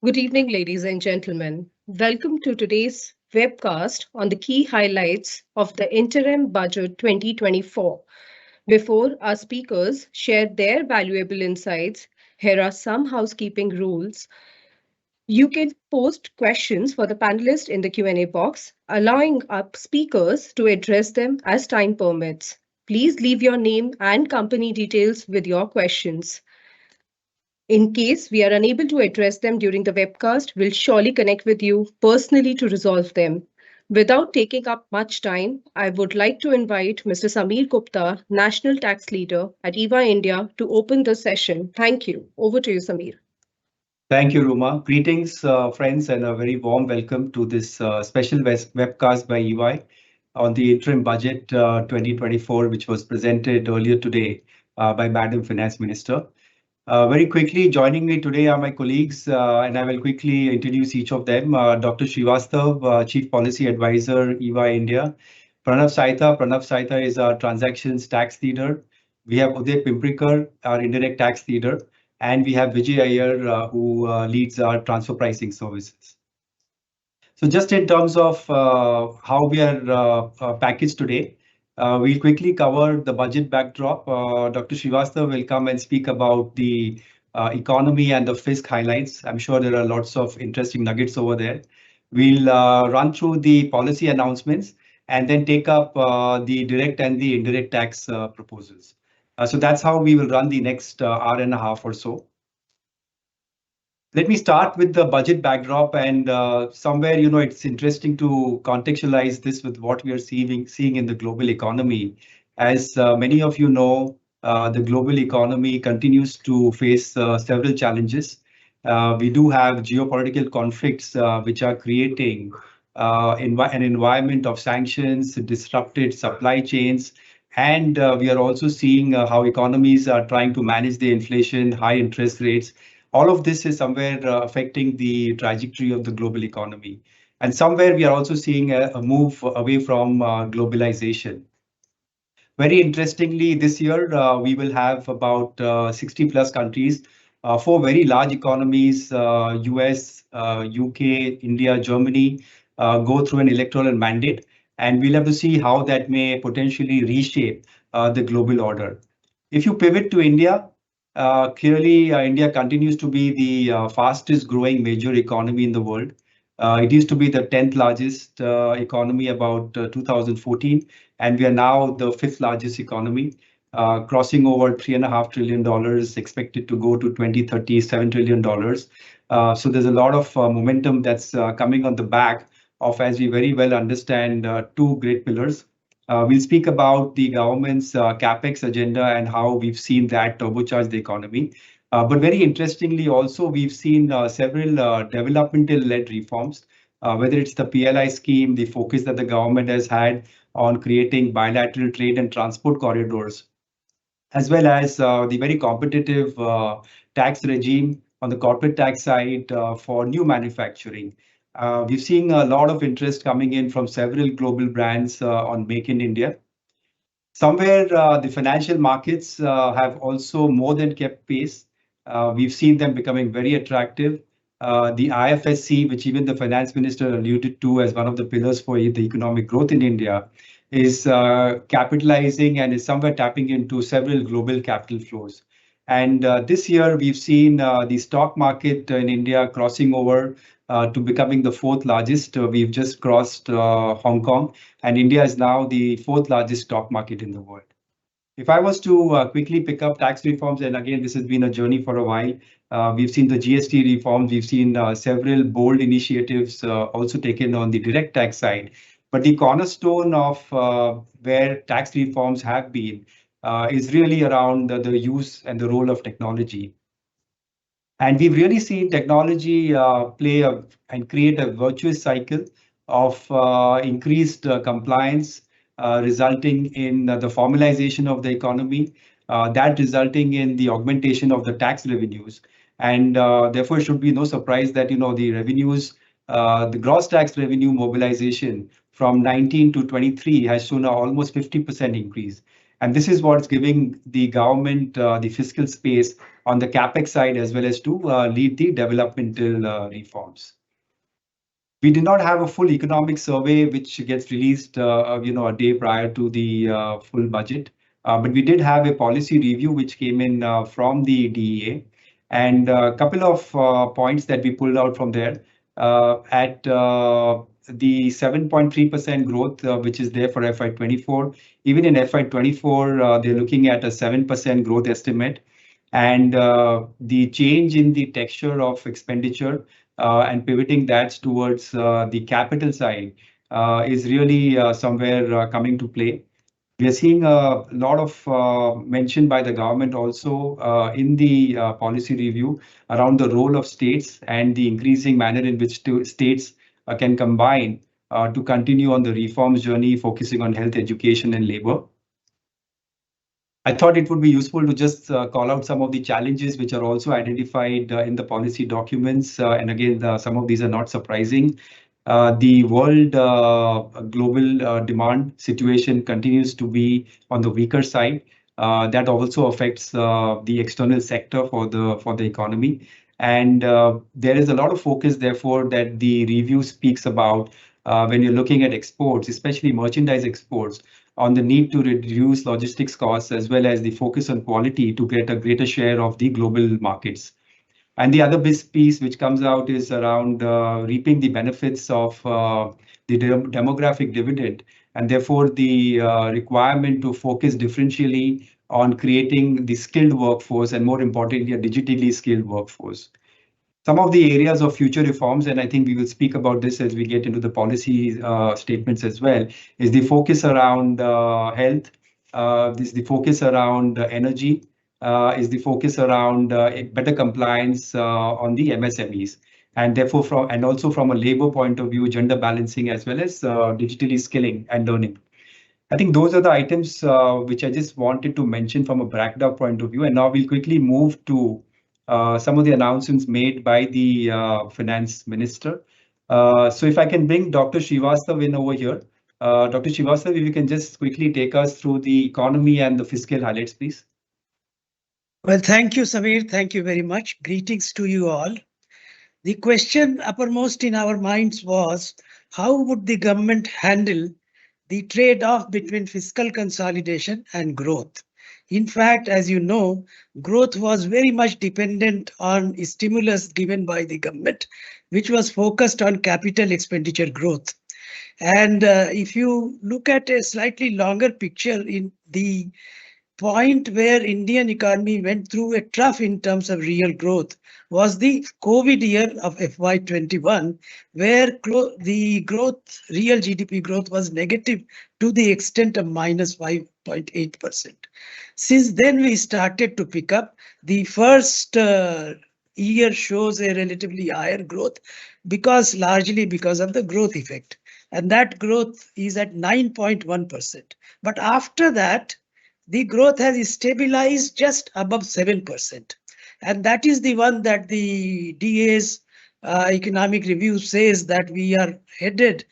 Good evening, ladies and gentlemen. Welcome to today's webcast on the key highlights of the Interim Budget 2024. Before our speakers share their valuable insights, here are some housekeeping rules. You can post questions for the panelists in the Q&A box, allowing our speakers to address them as time permits. Please leave your name and company details with your questions. In case we are unable to address them during the webcast, we'll surely connect with you personally to resolve them. Without taking up much time, I would like to invite Mr. Samir Gupta, National Tax Leader at EY India, to open the session. Thank you. Over to you, Samir. Thank you, Ruma. Greetings, friends, and a very warm welcome to this special webcast by EY on the interim budget 2024, which was presented earlier today by Madam Finance Minister. Very quickly, joining me today are my colleagues, and I will quickly introduce each of them. Dr. Srivastava, Chief Policy Advisor, EY India. Pranav Sayta is our Transactions Tax Leader. We have Uday Pimprikar, our Indirect Tax Leader. And we have Vijay Iyer, who leads our transfer pricing services. So just in terms of how we are packaged today, we'll quickly cover the budget backdrop. Dr. Srivastava will come and speak about the economy and the fisc highlights. I'm sure there are lots of interesting nuggets over there. We'll run through the policy announcements and then take up the direct and the indirect tax proposals. So that's how we will run the next hour and a half or so. Let me start with the budget backdrop, and somewhere, it's interesting to contextualize this with what we are seeing in the global economy. As many of you know, the global economy continues to face several challenges. We do have geopolitical conflicts which are creating an environment of sanctions, disrupted supply chains, and we are also seeing how economies are trying to manage the inflation, high interest rates. All of this is somewhere affecting the trajectory of the global economy. And somewhere we are also seeing a move away from globalization. Very interestingly, this year we will have about 60 plus countries, four very large economies, US, UK, India, Germany, go through an electoral mandate. And we'll have to see how that may potentially reshape the global order. If you pivot to India, clearly India continues to be the fastest growing major economy in the world. It used to be the 10th largest economy about 2014, and we are now the fifth largest economy, crossing over $3.5 trillion, expected to go to 2030, $7 trillion. So there's a lot of momentum that's coming on the back of, as we very well understand, two great pillars. We'll speak about the government's capex agenda and how we've seen that turbocharge the economy. But very interestingly, also, we've seen several developmental-led reforms, whether it's the PLI scheme, the focus that the government has had on creating bilateral trade and transport corridors, as well as the very competitive tax regime on the corporate tax side for new manufacturing. We've seen a lot of interest coming in from several global brands on Make in India. Somewhere the financial markets have also more than kept pace. We've seen them becoming very attractive. The IFSC, which even the finance minister alluded to as one of the pillars for the economic growth in India, is capitalizing and is somewhere tapping into several global capital flows. And this year, we've seen the stock market in India crossing over to becoming the fourth largest. We've just crossed Hong Kong, and India is now the fourth largest stock market in the world. If I was to quickly pick up tax reforms, and again, this has been a journey for a while. We've seen the GST reforms. We've seen several bold initiatives also taken on the direct tax side. But the cornerstone of where tax reforms have been is really around the use and the role of technology. And we've really seen technology play and create a virtuous cycle of increased compliance, resulting in the formalization of the economy, that resulting in the augmentation of the tax revenues. And therefore, it should be no surprise that, the revenues, the gross tax revenue mobilization from 19 to 23 has shown an almost 50% increase. And this is what's giving the government the fiscal space on the capex side as well as to lead the developmental reforms. We did not have a full economic survey which gets released, a day prior to the full budget. But we did have a policy review which came in from the DEA, and a couple of points that we pulled out from there. At the 7.3% growth, which is there for FY24, even in FY24, they're looking at a 7% growth estimate. And the change in the texture of expenditure and pivoting that towards the capital side is really somewhere coming to play. We are seeing a lot of mention by the government also in the policy review around the role of states and the increasing manner in which states can combine to continue on the reforms journey, focusing on health, education, and labor. I thought it would be useful to just call out some of the challenges which are also identified in the policy documents. And again, some of these are not surprising. The world global demand situation continues to be on the weaker side. That also affects the external sector for the economy. And there is a lot of focus, therefore, that the review speaks about when you're looking at exports, especially merchandise exports, on the need to reduce logistics costs as well as the focus on quality to get a greater share of the global markets. And the other big piece which comes out is around reaping the benefits of the demographic dividend, and therefore the requirement to focus differentially on creating the skilled workforce and, more importantly, a digitally skilled workforce. Some of the areas of future reforms, and I think we will speak about this as we get into the policy statements as well, is the focus around health, is the focus around energy, is the focus around better compliance on the MSMEs. And therefore, also from a labor point of view, gender balancing as well as digitally skilling and learning. I think those are the items which I just wanted to mention from a backdrop point of view. And now we'll quickly move to some of the announcements made by the finance minister. So if I can bring Dr. Srivastava in over here. Dr. Srivastava, if you can just quickly take us through the economy and the fiscal highlights, please. Well, thank you, Samir. Thank you very much. Greetings to you all. The question uppermost in our minds was, how would the government handle the trade-off between fiscal consolidation and growth? In fact, as you know, growth was very much dependent on stimulus given by the government, which was focused on capital expenditure growth. And if you look at a slightly longer picture, in the point where Indian economy went through a trough in terms of real growth was the COVID year of FY21, where the growth, real GDP growth, was negative to the extent of minus 5.8%. Since then, we started to pick up. The first year shows a relatively higher growth largely because of the growth effect. And that growth is at 9.1%. But after that, the growth has stabilized just above 7%. And that is the one that the DA's economic review says that we are headed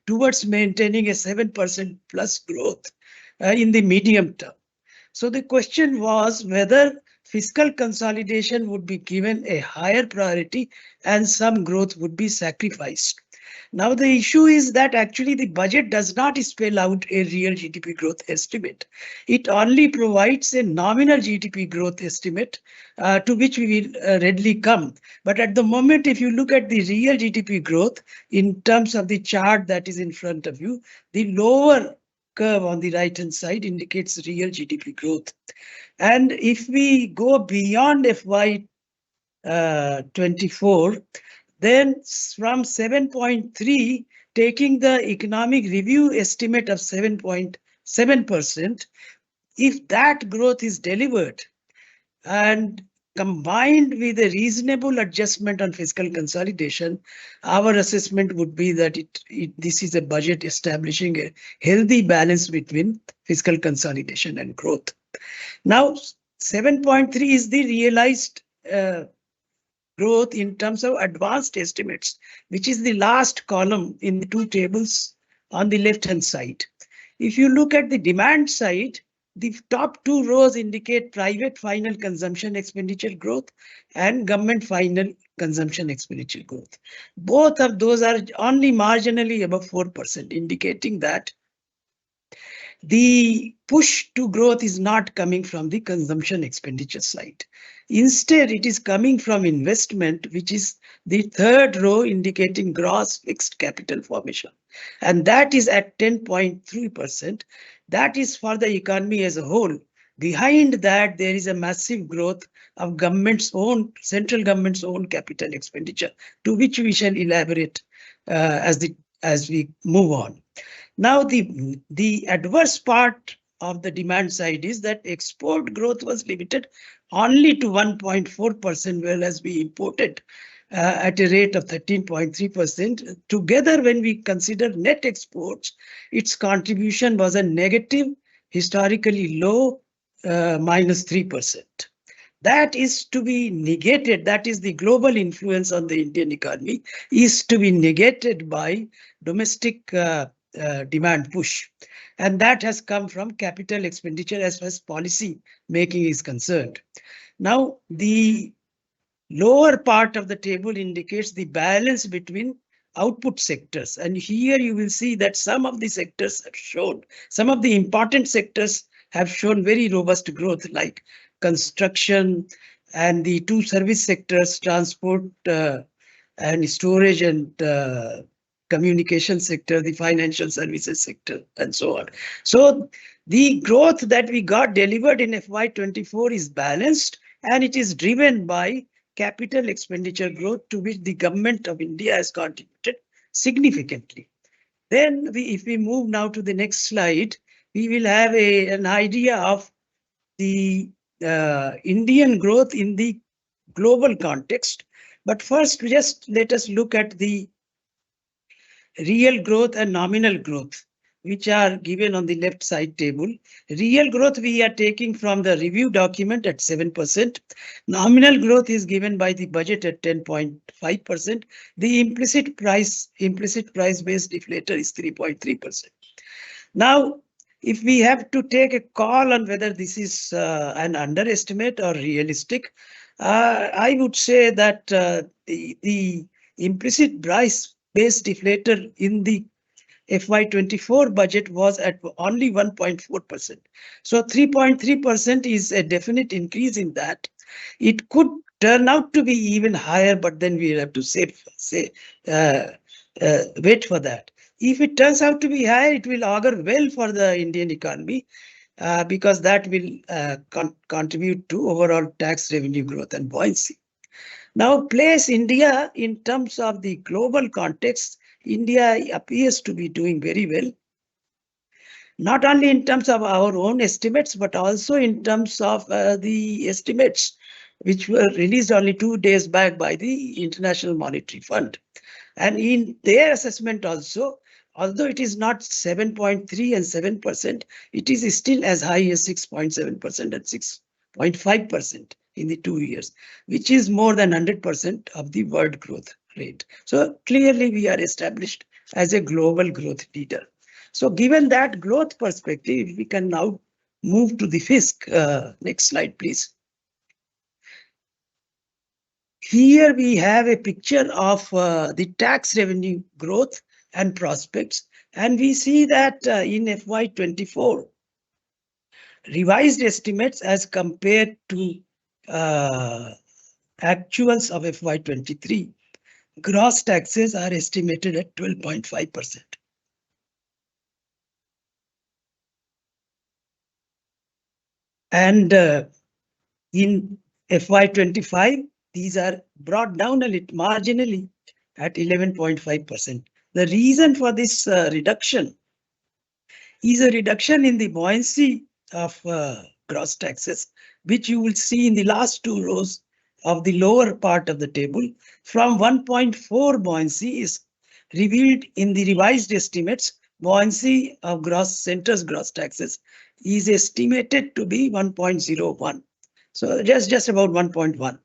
towards maintaining a 7% plus growth in the medium term. So the question was whether fiscal consolidation would be given a higher priority and some growth would be sacrificed. Now, the issue is that actually the budget does not spell out a real GDP growth estimate. It only provides a nominal GDP growth estimate to which we will readily come. But at the moment, if you look at the real GDP growth in terms of the chart that is in front of you, the lower curve on the right-hand side indicates real GDP growth. And if we go beyond FY24, then from 7.3, taking the economic review estimate of 7.7%, if that growth is delivered and combined with a reasonable adjustment on fiscal consolidation, our assessment would be that this is a budget establishing a healthy balance between fiscal consolidation and growth. Now, 7.3 is the realized growth in terms of advanced estimates, which is the last column in the two tables on the left-hand side. If you look at the demand side, the top two rows indicate private final consumption expenditure growth and government final consumption expenditure growth. Both of those are only marginally above 4%, indicating that the push to growth is not coming from the consumption expenditure side. Instead, it is coming from investment, which is the third row indicating gross fixed capital formation. And that is at 10.3%. That is for the economy as a whole. Behind that, there is a massive growth of central government's own capital expenditure, to which we shall elaborate as we move on. Now, the adverse part of the demand side is that export growth was limited only to 1.4%, whereas we imported at a rate of 13.3%. Together, when we consider net exports, its contribution was a negative, historically low, -3%. That is to be negated. That is the global influence on the Indian economy is to be negated by domestic demand push. And that has come from capital expenditure as far as policy making is concerned. Now, the lower part of the table indicates the balance between output sectors. And here you will see that some of the sectors have shown, some of the important sectors have shown very robust growth, like construction and the two service sectors, transport and storage and communication sector, the financial services sector, and so on. So the growth that we got delivered in FY24 is balanced, and it is driven by capital expenditure growth, to which the government of India has contributed significantly. Then if we move now to the next slide, we will have an idea of the Indian growth in the global context. But first, just let us look at the real growth and nominal growth, which are given on the left side table. Real growth we are taking from the review document at 7%. Nominal growth is given by the budget at 10.5%. The implicit price-based deflator is 3.3%. Now, if we have to take a call on whether this is an underestimate or realistic, I would say that the implicit price-based deflator in the FY24 budget was at only 1.4%. So 3.3% is a definite increase in that. It could turn out to be even higher, but then we have to wait for that. If it turns out to be higher, it will augur well for the Indian economy because that will contribute to overall tax revenue growth and buoyancy. Now, place India in terms of the global context. India appears to be doing very well, not only in terms of our own estimates, but also in terms of the estimates which were released only 2 days back by the International Monetary Fund. And in their assessment also, although it is not 7.3 and 7%, it is still as high as 6.7% and 6.5% in the 2 years, which is more than 100% of the world growth rate. So clearly we are established as a global growth leader. So given that growth perspective, we can now move to the fisc. Next slide, please. Here we have a picture of the tax revenue growth and prospects. And we see that in FY24, revised estimates as compared to actuals of FY23, gross taxes are estimated at 12.5%. And in FY25, these are brought down a little marginally at 11.5%. The reason for this reduction is a reduction in the buoyancy of gross taxes, which you will see in the last 2 rows of the lower part of the table. From 1.4 buoyancy is revealed in the revised estimates. Buoyancy of center's gross taxes is estimated to be 1.01. So just about 1.1.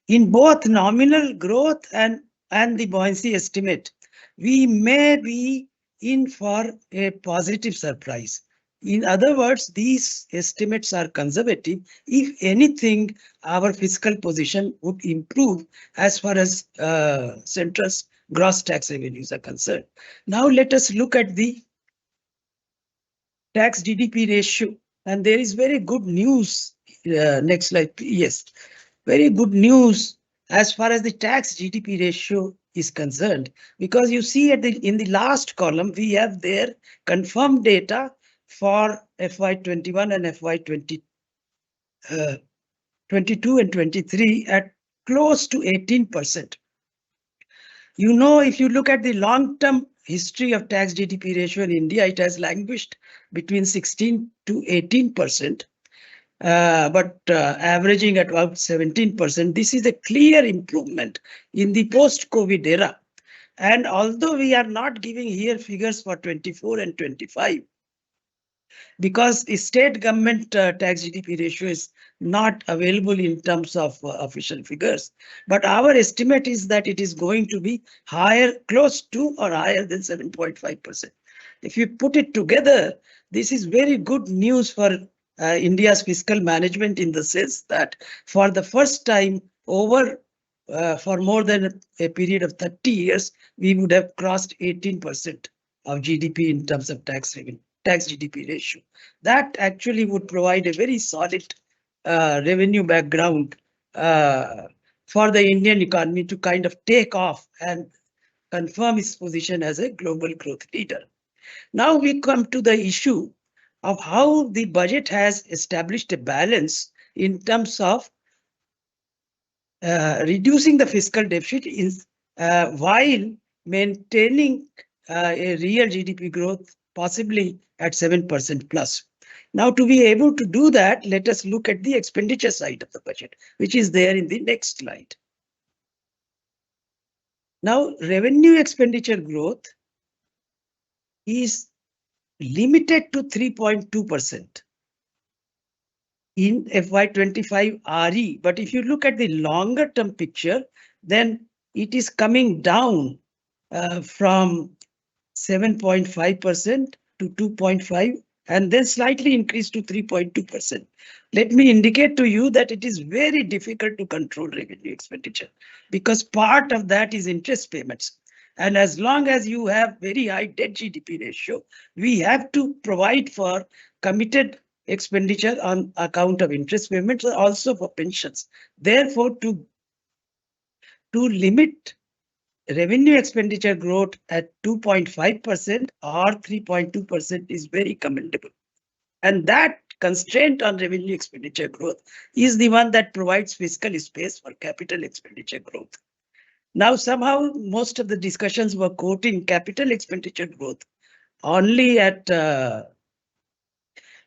In both nominal growth and the buoyancy estimate, we may be in for a positive surprise. In other words, these estimates are conservative. If anything, our fiscal position would improve as far as Central's gross tax revenues are concerned. Now let us look at the tax GDP ratio. And there is very good news. Next slide, yes. Very good news as far as the tax GDP ratio is concerned, because you see in the last column, we have there confirmed data for FY21 and FY22 and 23 at close to 18%. You know, if you look at the long-term history of tax GDP ratio in India, it has languished between 16 to 18%. But averaging at about 17%. This is a clear improvement in the post-COVID era. And although we are not giving here figures for 24 and 25, because the state government tax GDP ratio is not available in terms of official figures, but our estimate is that it is going to be higher, close to or higher than 7.5%. If you put it together, this is very good news for India's fiscal management, in the sense that for the first time for more than a period of 30 years, we would have crossed 18% of GDP in terms of tax GDP ratio. That actually would provide a very solid revenue background for the Indian economy to kind of take off and confirm its position as a global growth leader. Now we come to the issue of how the budget has established a balance in terms of reducing the fiscal deficit while maintaining a real GDP growth possibly at 7% plus. Now, to be able to do that, let us look at the expenditure side of the budget, which is there in the next slide. Now, revenue expenditure growth is limited to 3.2% in FY25 RE. But if you look at the longer term picture, then it is coming down from 7.5% to 2.5%, and then slightly increased to 3.2%. Let me indicate to you that it is very difficult to control revenue expenditure, because part of that is interest payments. And as long as you have very high debt GDP ratio, we have to provide for committed expenditure on account of interest payments, also for pensions. Therefore, to limit revenue expenditure growth at 2.5% or 3.2% is very commendable. And that constraint on revenue expenditure growth is the one that provides fiscal space for capital expenditure growth. Now, somehow, most of the discussions were quoting capital expenditure growth only at 11%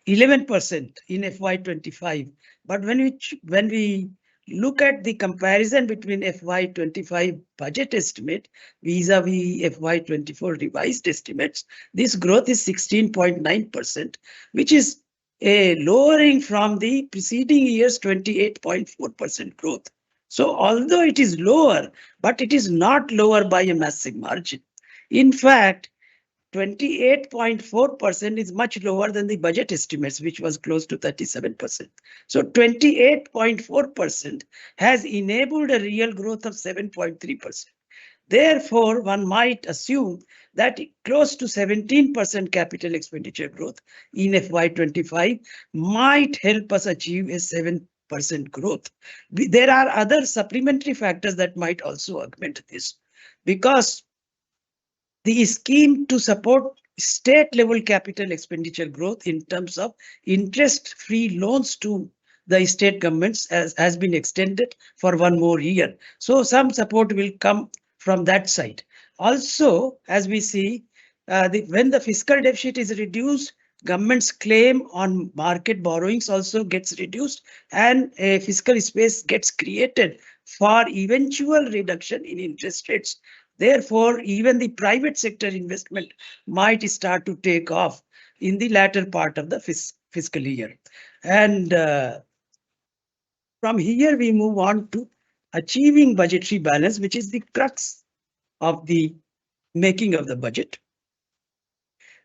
in FY25. But when we look at the comparison between FY25 budget estimate vis-a-vis FY24 revised estimates, this growth is 16.9%, which is a lowering from the preceding year's 28.4% growth. So although it is lower, but it is not lower by a massive margin. In fact, 28.4% is much lower than the budget estimates, which was close to 37%. So 28.4% has enabled a real growth of 7.3%. Therefore, one might assume that close to 17% capital expenditure growth in FY25 might help us achieve a 7% growth. There are other supplementary factors that might also augment this, because the scheme to support state level capital expenditure growth in terms of interest-free loans to the state governments has been extended for one more year. So some support will come from that side. Also, as we see, when the fiscal deficit is reduced, government's claim on market borrowings also gets reduced, and a fiscal space gets created for eventual reduction in interest rates. Therefore, even the private sector investment might start to take off in the latter part of the fiscal year. And from here, we move on to achieving budgetary balance, which is the crux of the making of the budget.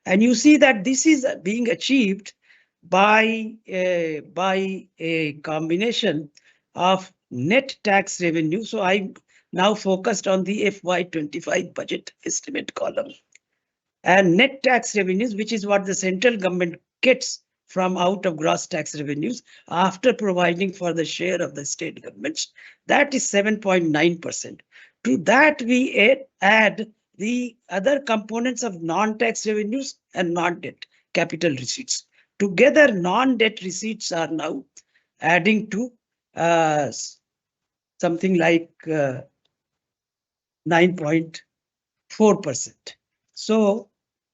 And you see that this is being achieved by a combination of net tax revenue. So I now focused on the FY25 budget estimate column, and net tax revenues, which is what the central government gets from out of gross tax revenues after providing for the share of the state governments. That is 7.9%. To that, we add the other components of non-tax revenues and non-debt capital receipts. Together, non-debt receipts are now adding to something like 9.4%. So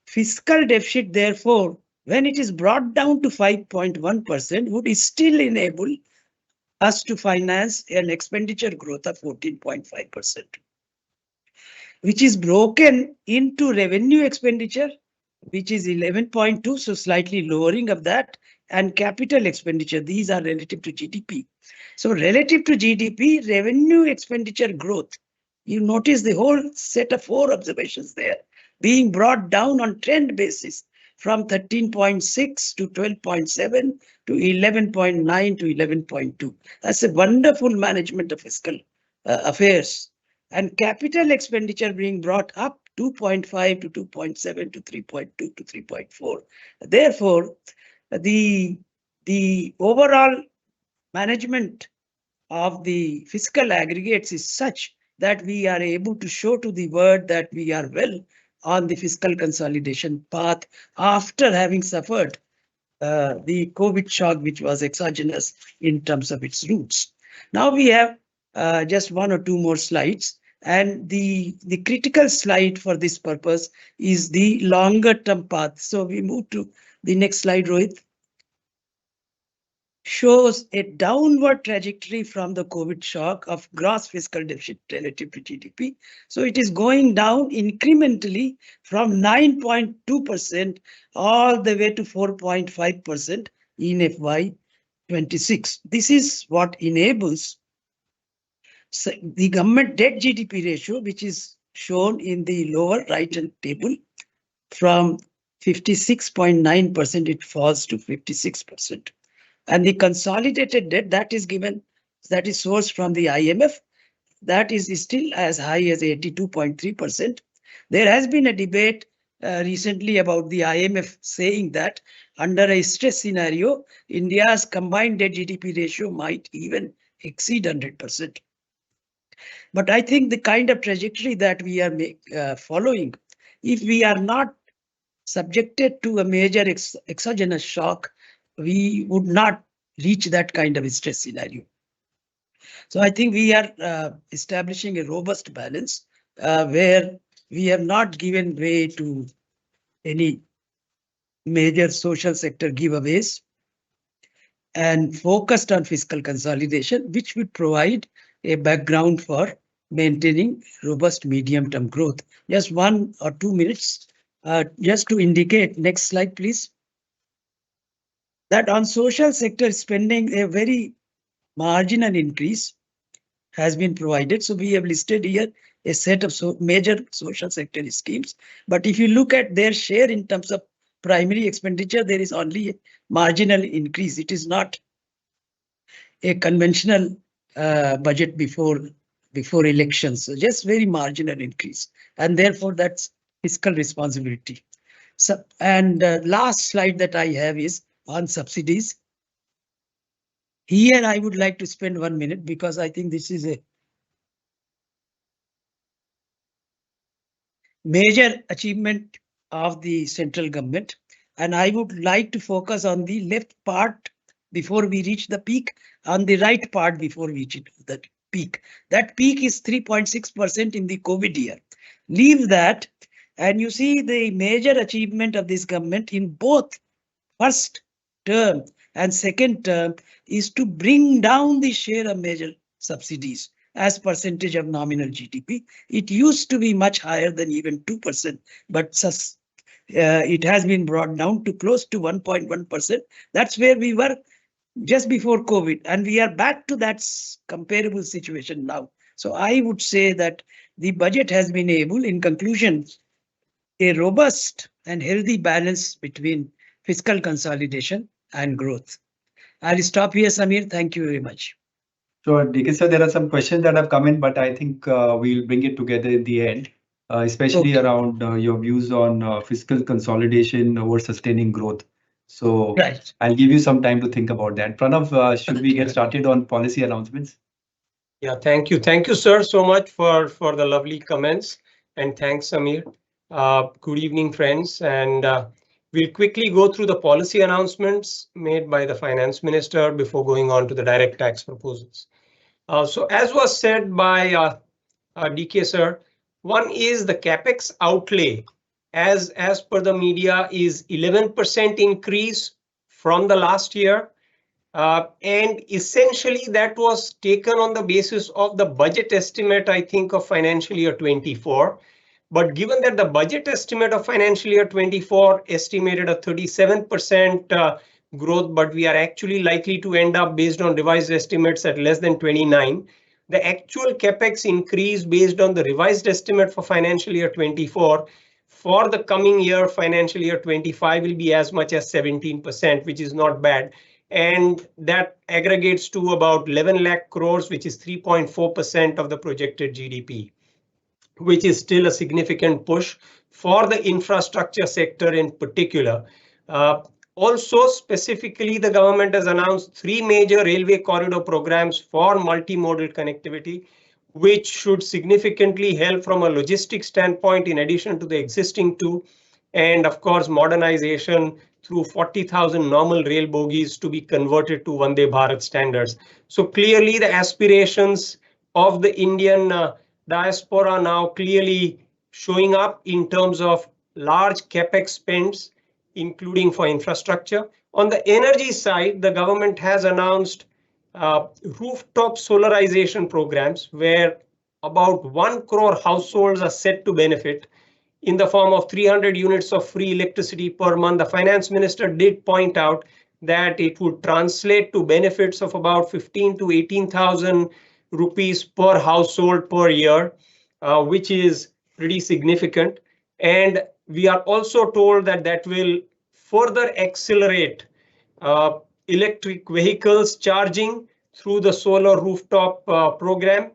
fiscal deficit, therefore, when it is brought down to 5.1%, would still enable us to finance an expenditure growth of 14.5%, which is broken into revenue expenditure, which is 11.2, so slightly lowering of that, and capital expenditure. These are relative to GDP. So relative to GDP, revenue expenditure growth, you notice the whole set of 4 observations there being brought down on trend basis from 13.6 to 12.7 to 11.9 to 11.2. That's a wonderful management of fiscal affairs. And capital expenditure being brought up 2.5 to 2.7 to 3.2 to 3.4. Therefore, the overall management of the fiscal aggregates is such that we are able to show to the world that we are well on the fiscal consolidation path after having suffered the COVID shock, which was exogenous in terms of its roots. Now we have just 1 or 2 more slides. And the critical slide for this purpose is the longer term path. So we move to the next slide, Rohit. Shows a downward trajectory from the COVID shock of gross fiscal deficit relative to GDP. So it is going down incrementally from 9.2% all the way to 4.5% in FY26. This is what enables the government debt GDP ratio, which is shown in the lower right-hand table, from 56.9%, it falls to 56%. And the consolidated debt that is given, that is sourced from the IMF, that is still as high as 82.3%. There has been a debate recently about the IMF saying that under a stress scenario, India's combined debt GDP ratio might even exceed 100%. But I think the kind of trajectory that we are following, if we are not subjected to a major exogenous shock, we would not reach that kind of stress scenario. So I think we are establishing a robust balance where we have not given way to any major social sector giveaways and focused on fiscal consolidation, which would provide a background for maintaining robust medium-term growth. Just 1 or 2 minutes just to indicate, next slide please, that on social sector spending a very marginal increase has been provided. So we have listed here a set of major social sector schemes. But if you look at their share in terms of primary expenditure, there is only a marginal increase. It is not a conventional budget before elections, so just very marginal increase, and therefore that's fiscal responsibility. So, and last slide that I have is on subsidies. Here I would like to spend 1 minute because I think this is a major achievement of the central government, and I would like to focus on the left part before we reach the peak, on the right part before we reach the peak. That peak is 3.6% in the COVID year. Leave that, and you see the major achievement of this government in both first term and second term is to bring down the share of major subsidies as percentage of nominal GDP. It used to be much higher than even 2%, but it has been brought down to close to 1.1%. That's where we were just before COVID, and we are back to that comparable situation now. So I would say that the budget has been able, in conclusion, a robust and healthy balance between fiscal consolidation and growth. I'll stop here, Samir. Thank you very much. Sure, DK sir, there are some questions that have come in, but I think we'll bring it together in the end, especially Okay, around your views on fiscal consolidation over sustaining growth. So right. I'll give you some time to think about that. Pranav, should we get started on policy announcements? Yeah, thank you. Thank you, sir, so much for the lovely comments. And thanks, Samir. Good evening, friends. And we'll quickly go through the policy announcements made by the finance minister before going on to the direct tax proposals. So as was said by DK, sir, one is the capex outlay as per the media is 11% increase from the last year. And essentially that was taken on the basis of the budget estimate, I think, of financial year 24. But given that the budget estimate of financial year 24 estimated a 37% growth, but we are actually likely to end up based on revised estimates at less than 29. The actual capex increase based on the revised estimate for financial year 24 for the coming year, financial year 25, will be as much as 17%, which is not bad. And that aggregates to about 11 lakh crores, which is 3.4% of the projected GDP, which is still a significant push for the infrastructure sector in particular. Also, specifically, the government has announced 3 major railway corridor programs for multimodal connectivity, which should significantly help from a logistics standpoint in addition to the existing 2. And of course, modernization through 40,000 normal rail bogies to be converted to Vande Bharat standards. So clearly the aspirations of the Indian diaspora now clearly showing up in terms of large capex spends, including for infrastructure. On the energy side, the government has announced rooftop solarization programs where about 1 crore households are set to benefit in the form of 300 units of free electricity per month. The finance minister did point out that it would translate to benefits of about 15 to 18,000 rupees per household per year, which is pretty significant. And we are also told that that will further accelerate electric vehicles charging through the solar rooftop program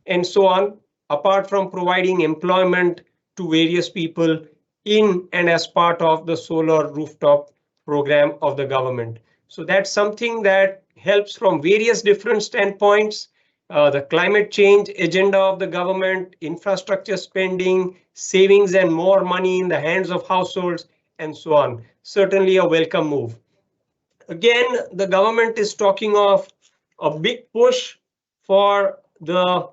and so on, apart from providing employment to various people in and as part of the solar rooftop program of the government. So that's something that helps from various different standpoints. The climate change agenda of the government, infrastructure spending, savings and more money in the hands of households, and so on. Certainly a welcome move. Again, the government is talking of a big push for the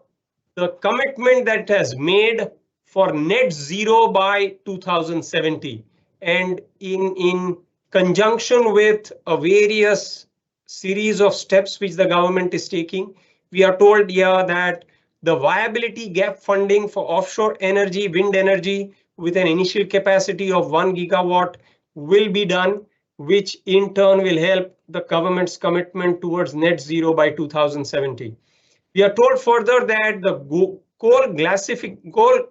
commitment that has made for net zero by 2070, and in conjunction with a various series of steps which the government is taking, we are told here that the viability gap funding for offshore energy, wind energy with an initial capacity of 1 gigawatt will be done, which in turn will help the government's commitment towards net zero by 2070. We are told further that the coal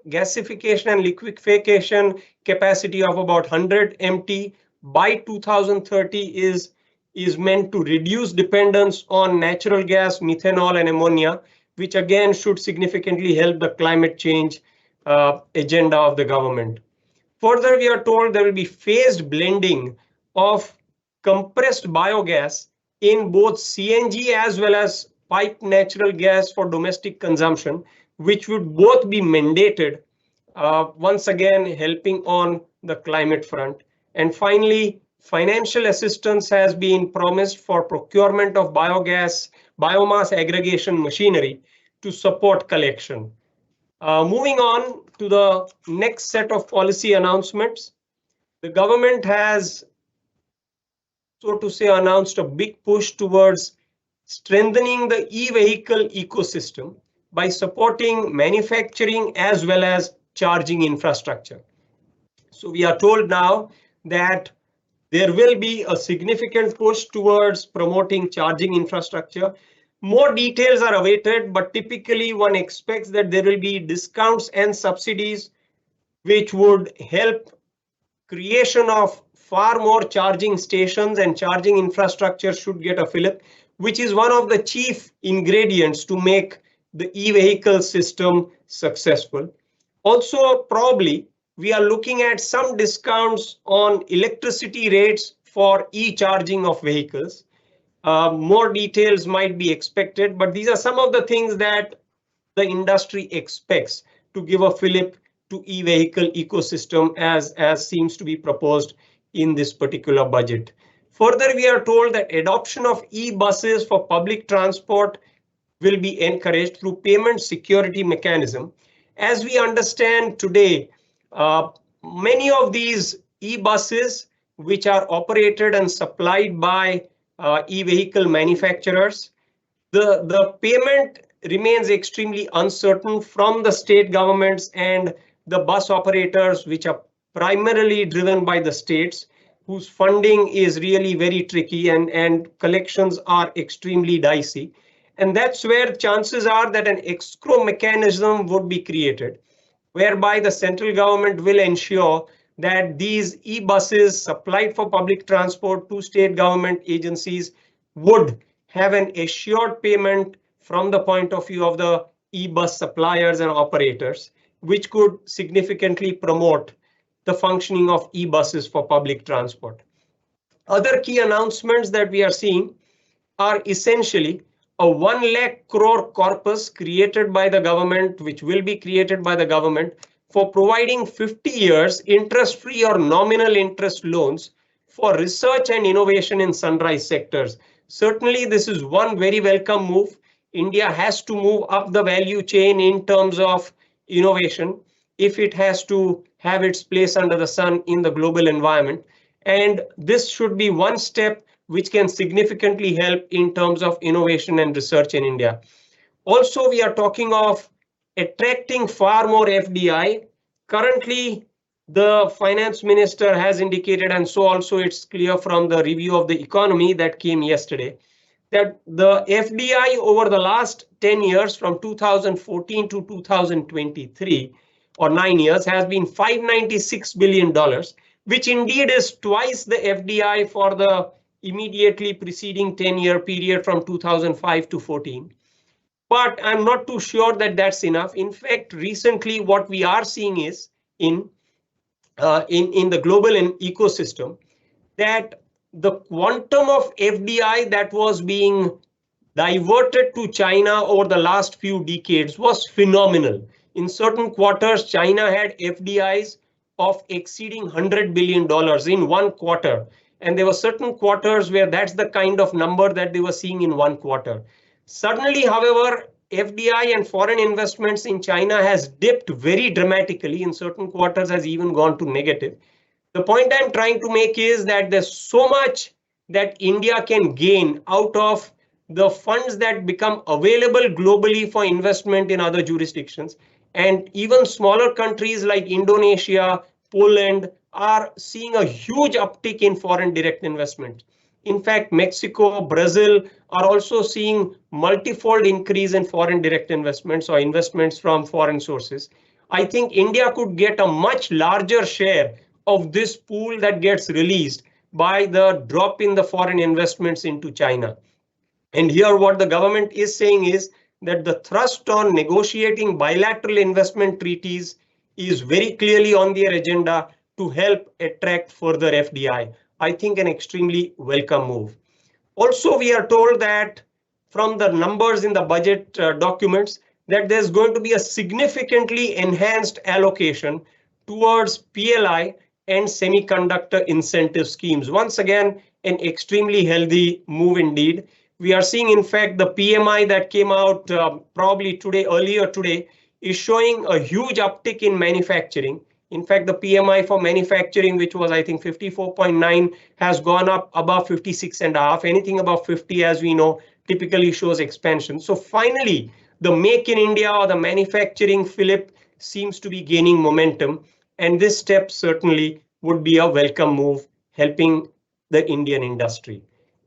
gasification and liquefaction capacity of about 100 MT by 2030 is meant to reduce dependence on natural gas, methanol, and ammonia, which again should significantly help the climate change agenda of the government. Further, we are told there will be phased blending of compressed biogas in both CNG as well as piped natural gas for domestic consumption, which would both be mandated, once again helping on the climate front. And finally, financial assistance has been promised for procurement of biomass aggregation machinery to support collection. Moving on to the next set of policy announcements, the government has, so to say, announced a big push towards strengthening the e-vehicle ecosystem by supporting manufacturing as well as charging infrastructure. So we are told now that there will be a significant push towards promoting charging infrastructure. More details are awaited, but typically one expects that there will be discounts and subsidies which would help creation of far more charging stations and charging infrastructure should get a fillip, which is one of the chief ingredients to make the e-vehicle system successful. Also, probably we are looking at some discounts on electricity rates for e-charging of vehicles. More details might be expected, but these are some of the things that the industry expects to give a fillip to e-vehicle ecosystem as seems to be proposed in this particular budget. Further, we are told that adoption of e-buses for public transport will be encouraged through payment security mechanism. As we understand today, many of these e-buses which are operated and supplied by e-vehicle manufacturers, the payment remains extremely uncertain from the state governments and the bus operators, which are primarily driven by the states, whose funding is really very tricky and collections are extremely dicey. And that's where chances are that an escrow mechanism would be created, whereby the central government will ensure that these e-buses supplied for public transport to state government agencies would have an assured payment from the point of view of the e-bus suppliers and operators, which could significantly promote the functioning of e-buses for public transport. Other key announcements that we are seeing are essentially a 1 lakh crore corpus created by the government, which will be created by the government for providing 50 years interest-free or nominal interest loans for research and innovation in sunrise sectors. Certainly, this is one very welcome move. India has to move up the value chain in terms of innovation if it has to have its place under the sun in the global environment. And this should be one step which can significantly help in terms of innovation and research in India. Also, we are talking of attracting far more FDI. Currently, the finance minister has indicated, and so also it's clear from the review of the economy that came yesterday, that the FDI over the last 10 years from 2014 to 2023 or 9 years has been $596 billion, which indeed is twice the FDI for the immediately preceding 10-year period from 2005 to 14. But I'm not too sure that that's enough. In fact, recently what we are seeing is in the global ecosystem that the quantum of FDI that was being diverted to China over the last few decades was phenomenal. In certain quarters, China had FDIs of exceeding $100 billion in one quarter. And there were certain quarters where that's the kind of number that they were seeing in one quarter. Suddenly, however, FDI and foreign investments in China has dipped very dramatically. In certain quarters has even gone to negative. The point I'm trying to make is that there's so much that India can gain out of the funds that become available globally for investment in other jurisdictions. And even smaller countries like Indonesia, Poland are seeing a huge uptick in foreign direct investment. In fact, Mexico, Brazil are also seeing multifold increase in foreign direct investments or investments from foreign sources. I think India could get a much larger share of this pool that gets released by the drop in the foreign investments into China. And here what the government is saying is that the thrust on negotiating bilateral investment treaties is very clearly on their agenda to help attract further FDI. I think an extremely welcome move. Also, we are told that from the numbers in the budget documents that there's going to be a significantly enhanced allocation towards PLI and semiconductor incentive schemes. Once again, an extremely healthy move indeed. We are seeing, in fact, the PMI that came out probably earlier today, is showing a huge uptick in manufacturing. In fact, the PMI for manufacturing, which was, I think, 54.9, has gone up above 56.5. Anything above 50, as we know, typically shows expansion. So finally, the Make in India or the manufacturing fillip seems to be gaining momentum. And this step certainly would be a welcome move, helping the Indian industry.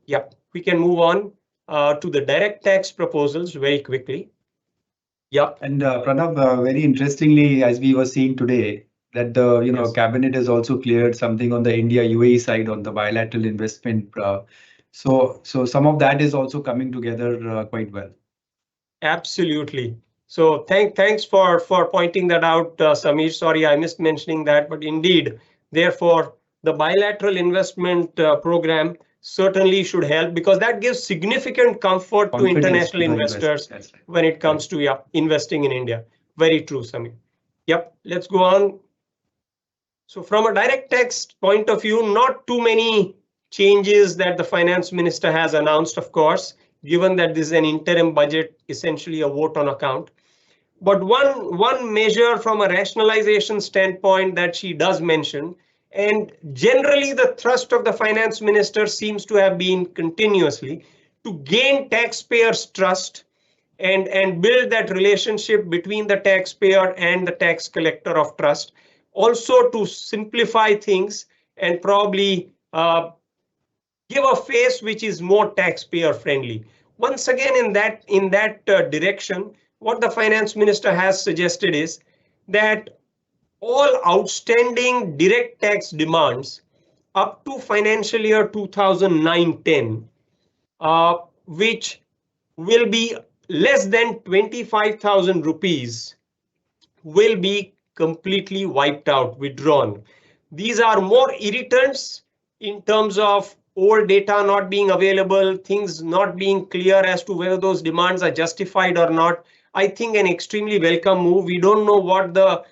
Yep, we can move on to the direct tax proposals very quickly. Yep. And Pranav, very interestingly, as we were seeing today, that the Yes. cabinet has also cleared something on the India UAE side on the bilateral investment. So some of that is also coming together quite well. Absolutely. So thanks for pointing that out, Samir. Sorry, I missed mentioning that, but indeed, therefore, the bilateral investment program certainly should help, because that gives significant comfort to Confidence international to the investors That's right. when it comes to investing in India. Very true, Samir. Yep, let's go on. So from a direct text point of view, not too many changes that the finance minister has announced, of course, given that this is an interim budget, essentially a vote on account. But one measure from a rationalization standpoint that she does mention, and generally the thrust of the finance minister seems to have been continuously to gain taxpayers' trust and build that relationship between the taxpayer and the tax collector of trust. Also to simplify things and probably give a face which is more taxpayer friendly. Once again, in that direction, what the finance minister has suggested is that all outstanding direct tax demands up to financial year 2009-10, which will be less than 25,000 rupees, will be completely wiped out, withdrawn. These are more irritants in terms of old data not being available, things not being clear as to whether those demands are justified or not. I think an extremely welcome move. We don't know what the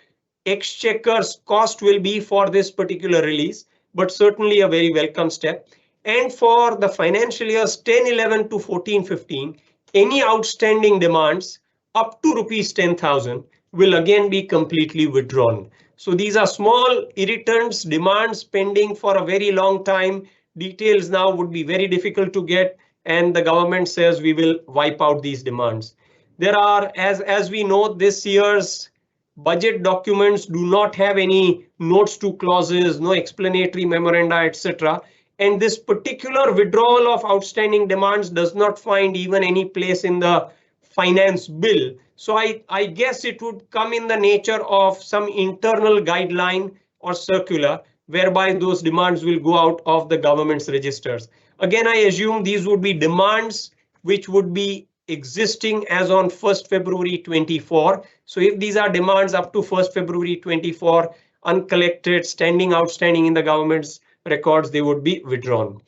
exchequer's cost will be for this particular release, but certainly a very welcome step. And for the financial years 10-11 to 14-15, any outstanding demands up to rupees 10,000 will again be completely withdrawn. So these are small irritants, demands pending for a very long time. Details now would be very difficult to get, and the government says we will wipe out these demands. There are, as we know, this year's budget documents do not have any notes to clauses, no explanatory memoranda, etc. And this particular withdrawal of outstanding demands does not find even any place in the finance bill. So I guess it would come in the nature of some internal guideline or circular whereby those demands will go out of the government's registers. Again, I assume these would be demands which would be existing as on 1st February 24. So if these are demands up to 1st February 24, uncollected, outstanding in the government's records, they would be withdrawn.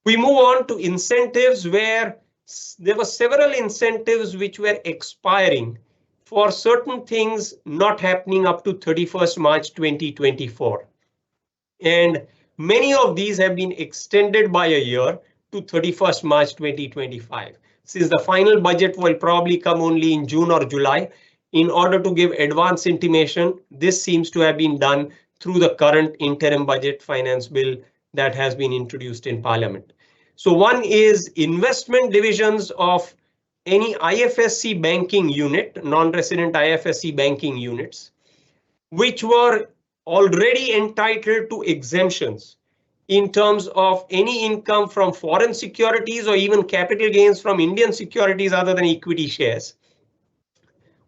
We move on to incentives, where there were several incentives which were expiring for certain things not happening up to 31st March 2024. And many of these have been extended by a year to 31st March 2025. Since the final budget will probably come only in June or July, in order to give advance intimation, this seems to have been done through the current interim budget finance bill that has been introduced in Parliament. So one is investment divisions of any IFSC banking unit, non-resident IFSC banking units, which were already entitled to exemptions in terms of any income from foreign securities or even capital gains from Indian securities other than equity shares.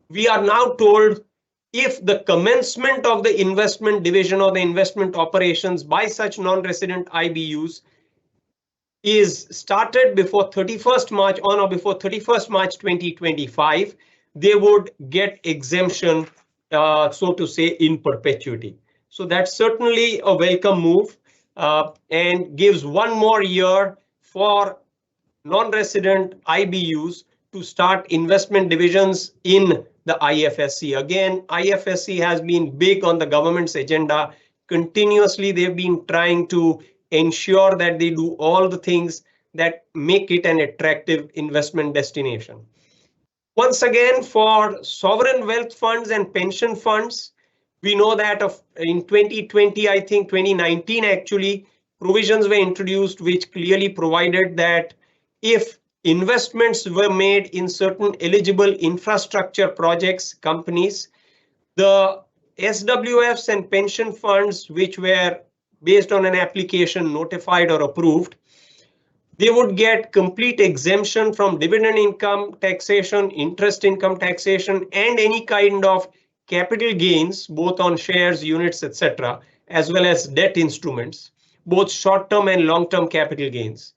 We are now told if the commencement of the investment division or the investment operations by such non-resident IBUs is started before 31st March on or before 31st March 2025, they would get exemption, so to say, in perpetuity. So that's certainly a welcome move and gives one more year for non-resident IBUs to start investment divisions in the IFSC. Again, IFSC has been big on the government's agenda. Continuously, they've been trying to ensure that they do all the things that make it an attractive investment destination. Once again, for sovereign wealth funds and pension funds, we know that in 2020, I think 2019 actually, provisions were introduced which clearly provided that if investments were made in certain eligible infrastructure projects, companies, the SWFs and pension funds which were based on an application notified or approved, they would get complete exemption from dividend income taxation, interest income taxation, and any kind of capital gains, both on shares, units, etc., as well as debt instruments, both short-term and long-term capital gains.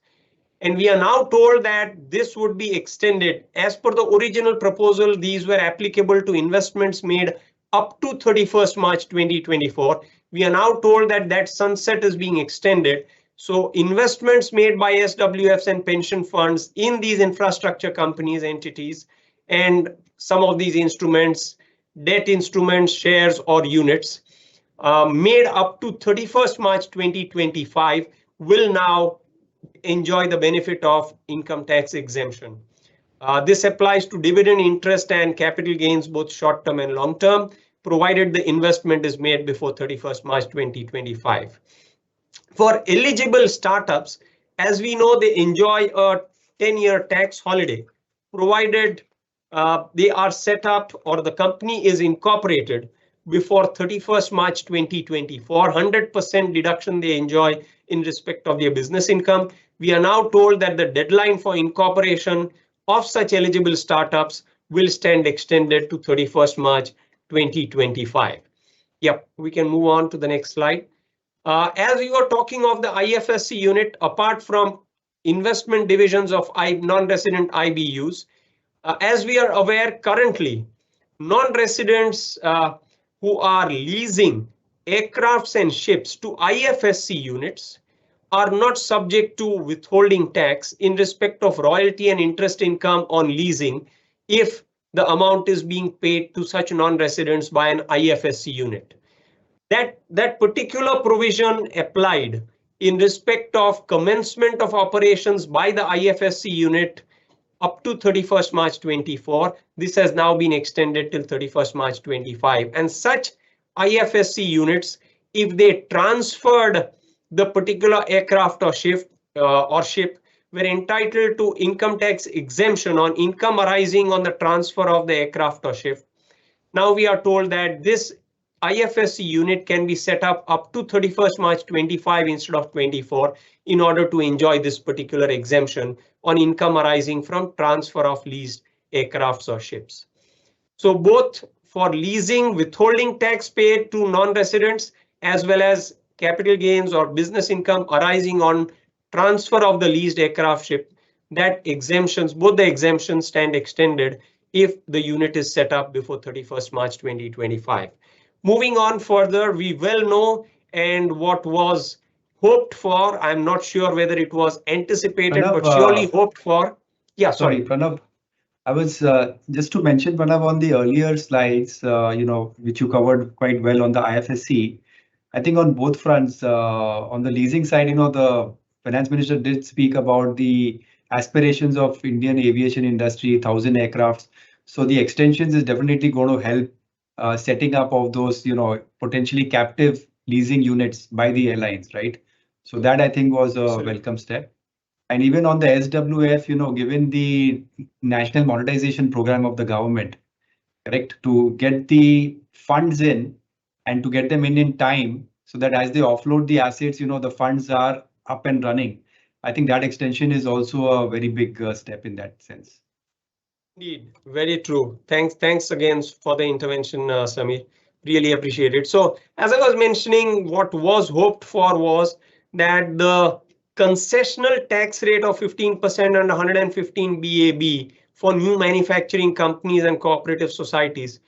And we are now told that this would be extended. As per the original proposal, these were applicable to investments made up to 31st March 2024. We are now told that that sunset is being extended. So investments made by SWFs and pension funds in these infrastructure companies, entities, and some of these instruments, debt instruments, shares or units, made up to 31st March 2025 will now enjoy the benefit of income tax exemption. This applies to dividend, interest and capital gains, both short-term and long-term, provided the investment is made before 31st March 2025. For eligible startups, as we know, they enjoy a 10-year tax holiday, provided they are set up or the company is incorporated before 31st March 2024, 100% deduction they enjoy in respect of their business income. We are now told that the deadline for incorporation of such eligible startups will stand extended to 31st March 2025. Yep, we can move on to the next slide. As we were talking of the IFSC unit, apart from investment divisions of non-resident IBUs, as we are aware currently, non-residents who are leasing aircrafts and ships to IFSC units are not subject to withholding tax in respect of royalty and interest income on leasing if the amount is being paid to such non-residents by an IFSC unit. That particular provision applied in respect of commencement of operations by the IFSC unit up to 31st March 24. This has now been extended till 31st March 25. And such IFSC units, if they transferred the particular aircraft or ship, were entitled to income tax exemption on income arising on the transfer of the aircraft or ship. Now we are told that this IFSC unit can be set up to 31st March 25 instead of 24 in order to enjoy this particular exemption on income arising from transfer of leased aircrafts or ships. So both for leasing, withholding tax paid to non-residents, as well as capital gains or business income arising on transfer of the leased aircraft ship, that exemptions, both the exemptions stand extended if the unit is set up before 31st March 2025. Moving on further, we well know and what was hoped for, I'm not sure whether it was anticipated, Pranav, but surely hoped for. Yeah, sorry, Pranav. I was just to mention, Pranav, on the earlier slides, which you covered quite well on the IFSC. I think on both fronts, on the leasing side, the finance minister did speak about the aspirations of Indian aviation industry, 1,000 aircrafts. So the extensions is definitely going to help setting up of those, potentially captive leasing units by the airlines, right? So that I think was a welcome step. And even on the SWF, given the national monetization program of the government, correct, to get the funds in and to get them in time so that as they offload the assets, the funds are up and running. I think that extension is also a very big step in that sense. Indeed, very true. Thanks again for the intervention, Samir. Really appreciate it. So as I was mentioning, what was hoped for was that the concessional tax rate of 15% and 115 BAB for new manufacturing companies and cooperative societies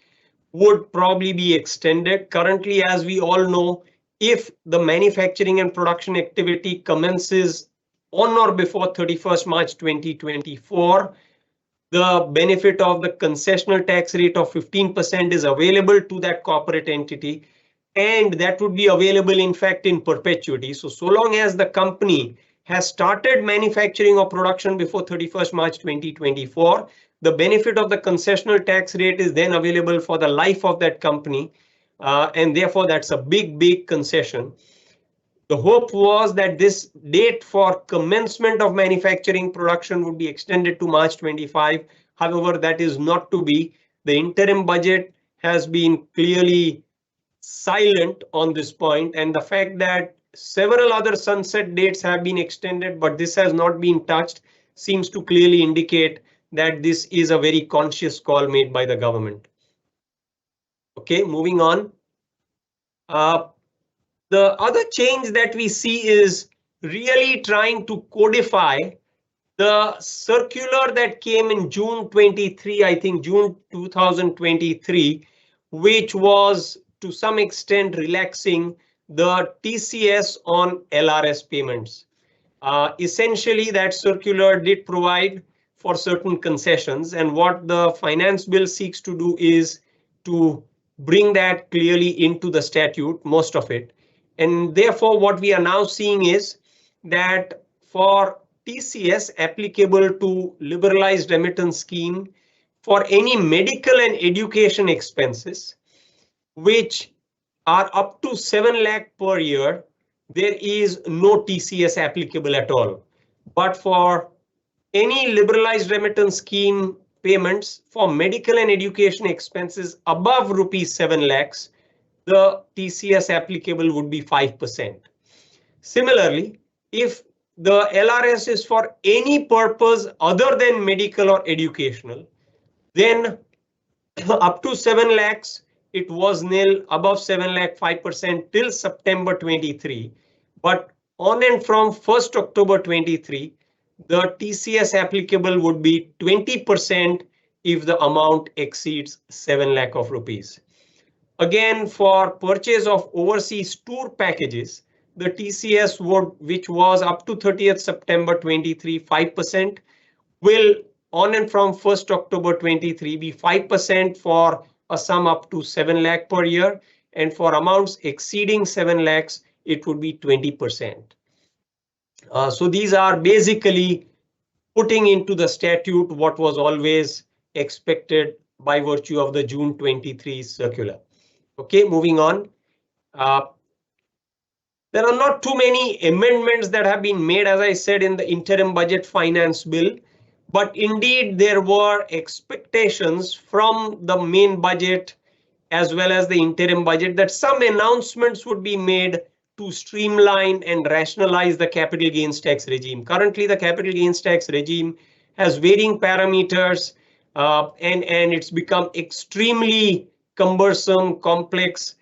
would probably be extended. Currently, as we all know, if the manufacturing and production activity commences on or before 31st March 2024, the benefit of the concessional tax rate of 15% is available to that corporate entity, and that would be available in fact in perpetuity. So long as the company has started manufacturing or production before 31st March 2024, the benefit of the concessional tax rate is then available for the life of that company, and therefore that's a big concession. The hope was that this date for commencement of manufacturing production would be extended to March 25. However, that is not to be. The interim budget has been clearly silent on this point, and the fact that several other sunset dates have been extended, but this has not been touched, seems to clearly indicate that this is a very conscious call made by the government. Okay, moving on. The other change that we see is really trying to codify the circular that came in June 23, I think June 2023, which was to some extent relaxing the TCS on LRS payments. Essentially, that circular did provide for certain concessions, and what the finance bill seeks to do is to bring that clearly into the statute, most of it. And therefore, what we are now seeing is that for TCS applicable to liberalized remittance scheme for any medical and education expenses, which are up to 7 lakh per year, there is no TCS applicable at all. But for any liberalized remittance scheme payments for medical and education expenses above rupees 7 lakhs, the TCS applicable would be 5%. Similarly, if the LRS is for any purpose other than medical or educational, then up to 7 lakhs, it was nil, above 7 lakh 5% till September 23. But on and from 1st October 23, the TCS applicable would be 20% if the amount exceeds 7 lakh of rupees. Again, for purchase of overseas tour packages, the TCS would, which was up to 30th September 23, 5%, will on and from 1st October 23 be 5% for a sum up to 7 lakh per year, and for amounts exceeding 7 lakhs, it would be 20%. So these are basically putting into the statute what was always expected by virtue of the June 23 circular. Okay, moving on. There are not too many amendments that have been made, as I said, in the interim budget finance bill, but indeed there were expectations from the main budget as well as the interim budget that some announcements would be made to streamline and rationalize the capital gains tax regime. Currently, the capital gains tax regime has varying parameters, and it's become extremely cumbersome, complex,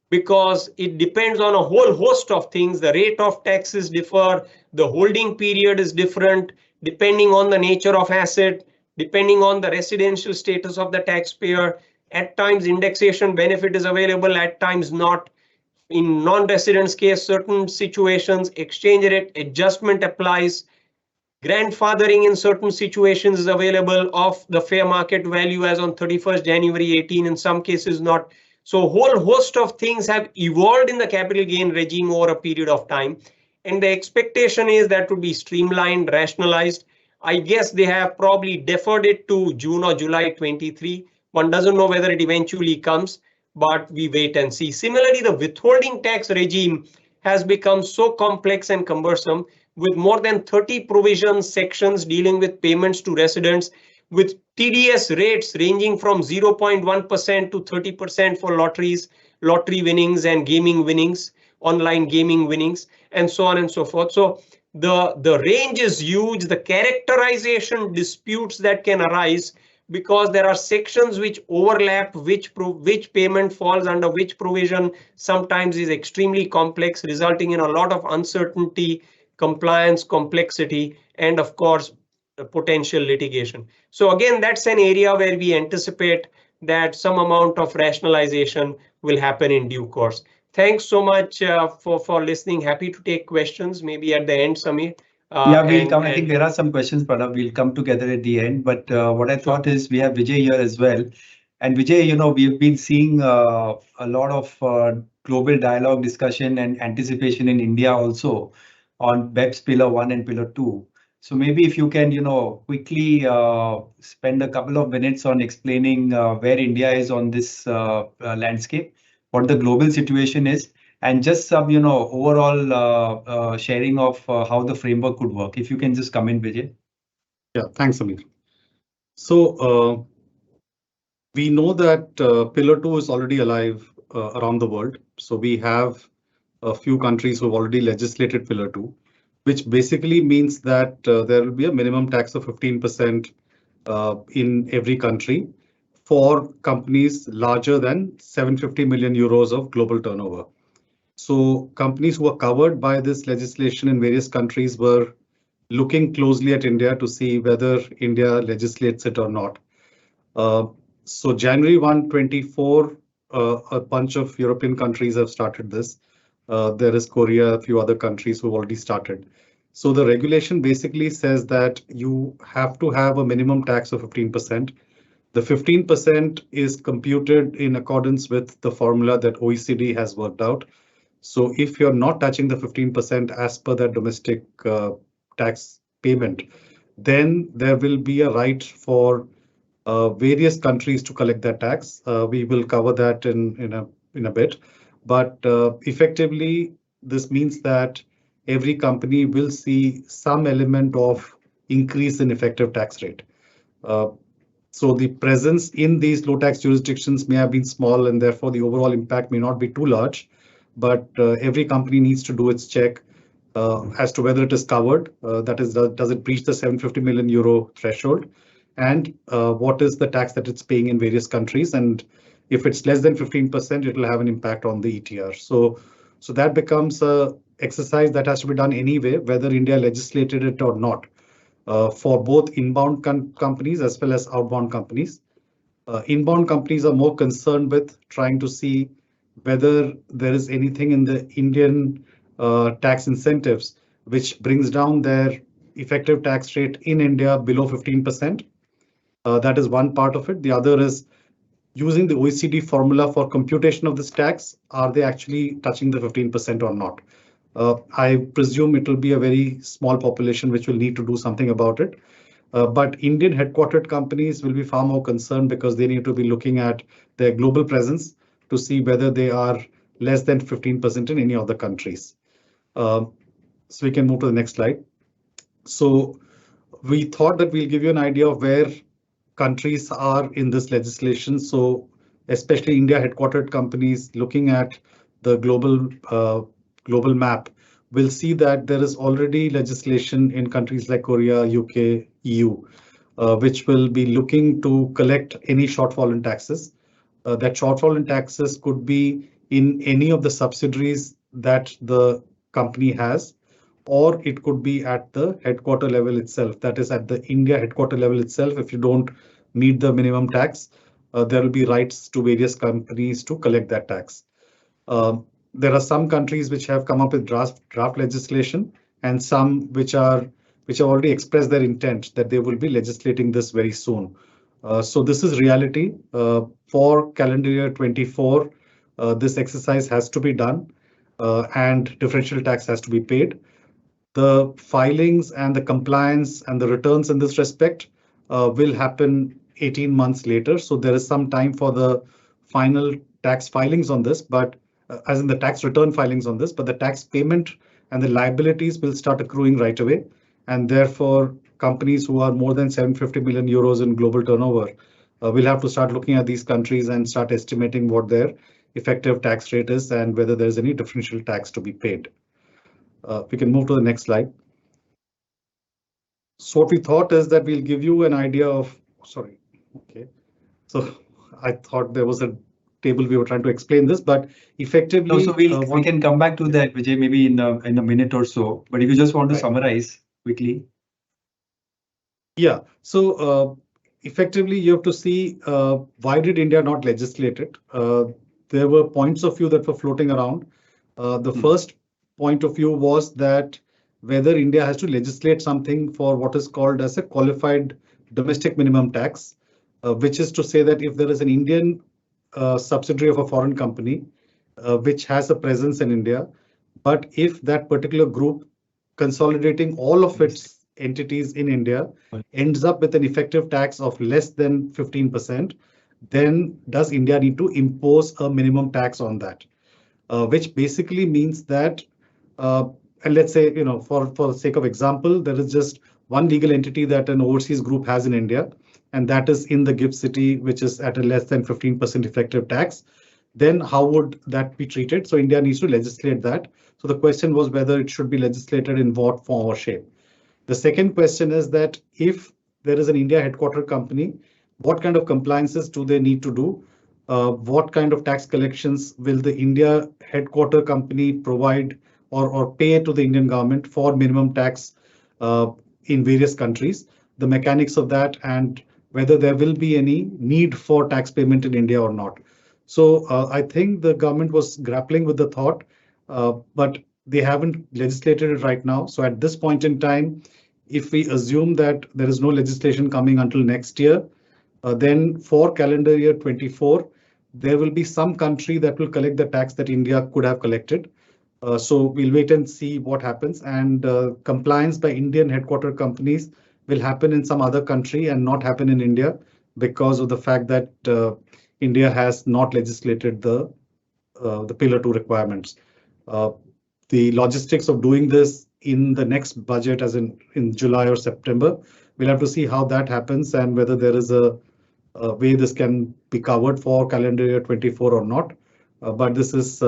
because it depends on a whole host of things. The rate of taxes differ, the holding period is different, depending on the nature of asset, depending on the residential status of the taxpayer. At times indexation benefit is available, at times not. In non-residents case, certain situations, exchange rate adjustment applies. Grandfathering in certain situations is available of the fair market value as on 31st January 18, in some cases not. So a whole host of things have evolved in the capital gain regime over a period of time. And the expectation is that to be streamlined, rationalized. I guess they have probably deferred it to June or July 23. One doesn't know whether it eventually comes, but we wait and see. Similarly, the withholding tax regime has become so complex and cumbersome, with more than 30 provisions, sections dealing with payments to residents, with TDS rates ranging from 0.1% to 30% for lotteries, lottery winnings and gaming winnings, online gaming winnings, and so on and so forth. So the range is huge. The characterization disputes that can arise because there are sections which overlap, which payment falls under which provision, sometimes is extremely complex, resulting in a lot of uncertainty, compliance, complexity, and of course, potential litigation. So again, that's an area where we anticipate that some amount of rationalization will happen in due course. Thanks so much for listening. Happy to take questions, maybe at the end, Samir. Yeah, we'll come. I think there are some questions, Pranav. We'll come together at the end. But what I thought is we have Vijay here as well. And Vijay, you know, we've been seeing a lot of global dialogue, discussion, and anticipation in India also on BEPS Pillar 1 and Pillar 2. So maybe if you can, you know, quickly spend a couple of minutes on explaining where India is on this landscape, what the global situation is, and just some, you know, overall sharing of how the framework could work. If you can just come in, Vijay. Yeah, thanks, Amir. So we know that Pillar 2 is already alive around the world. So we have a few countries who have already legislated Pillar 2, which basically means that there will be a minimum tax of 15% in every country for companies larger than 750 million euros of global turnover. So companies who are covered by this legislation in various countries were looking closely at India to see whether India legislates it or not. So January 1, 24, a bunch of European countries have started this. There is Korea, a few other countries who have already started. So the regulation basically says that you have to have a minimum tax of 15%. The 15% is computed in accordance with the formula that OECD has worked out. So if you're not touching the 15% as per that domestic tax payment, then there will be a right for various countries to collect that tax. We will cover that in a bit, but effectively, this means that every company will see some element of increase in effective tax rate. So the presence in these low tax jurisdictions may have been small, and therefore the overall impact may not be too large. But every company needs to do its check as to whether it is covered. That is, does it breach the 750 million euro threshold? And what is the tax that it's paying in various countries? And if it's less than 15%, it will have an impact on the ETR. So that becomes a exercise that has to be done anyway, whether India legislated it or not, for both inbound companies as well as outbound companies. Inbound companies are more concerned with trying to see whether there is anything in the Indian tax incentives which brings down their effective tax rate in India below 15%. That is one part of it. The other is using the OECD formula for computation of this tax. Are they actually touching the 15% or not? I presume it will be a very small population which will need to do something about it. But Indian headquartered companies will be far more concerned because they need to be looking at their global presence to see whether they are less than 15% in any of the countries. So we can move to the next slide. So we thought that we'll give you an idea of where countries are in this legislation. So especially India headquartered companies looking at the global map will see that there is already legislation in countries like Korea, UK, EU, which will be looking to collect any shortfall in taxes. That shortfall in taxes could be in any of the subsidiaries that the company has, or it could be at the headquarter level itself. That is at the India headquarter level itself. If you don't meet the minimum tax, there will be rights to various companies to collect that tax. There are some countries which have come up with draft legislation, and some which have already expressed their intent that they will be legislating this very soon. So this is reality for calendar year 24. This exercise has to be done, and differential tax has to be paid. The filings and the compliance and the returns in this respect will happen 18 months later. So there is some time for the final tax filings on this, but as in the tax return filings on this, but the tax payment and the liabilities will start accruing right away. And therefore, companies who are more than 750 million euros in global turnover will have to start looking at these countries and start estimating what their effective tax rate is and whether there's any differential tax to be paid. We can move to the next slide. So what we thought is that we'll give you an idea of, sorry, okay. So I thought there was a table we were trying to explain this, but effectively. No, so we can come back to that, Vijay, maybe in a minute or so. But if you just want to summarize quickly. Yeah, so effectively you have to see why did India not legislate it? There were points of view that were floating around. The first point of view was that whether India has to legislate something for what is called as a qualified domestic minimum tax, which is to say that if there is an Indian subsidiary of a foreign company which has a presence in India, but if that particular group consolidating all of its entities in India ends up with an effective tax of less than 15%, then does India need to impose a minimum tax on that? Which basically means that, and let's say, for the sake of example, there is just one legal entity that an overseas group has in India, and that is in the gift city, which is at a less than 15% effective tax. Then how would that be treated? So India needs to legislate that. So the question was whether it should be legislated in what form or shape. The second question is that if there is an India headquartered company what kind of compliances do they need to do? What kind of tax collections will the India headquarter company provide or pay to the Indian government for minimum tax in various countries? The mechanics of that and whether there will be any need for tax payment in India or not. So I think the government was grappling with the thought, but they haven't legislated it right now. So at this point in time, if we assume that there is no legislation coming until next year, then for calendar year 24, there will be some country that will collect the tax that India could have collected. So we'll wait and see what happens. And compliance by Indian headquarter companies will happen in some other country and not happen in India because of the fact that India has not legislated the Pillar 2 requirements. The logistics of doing this in the next budget, as in July or September, we'll have to see how that happens and whether there is a way this can be covered for calendar year 24 or not. But this is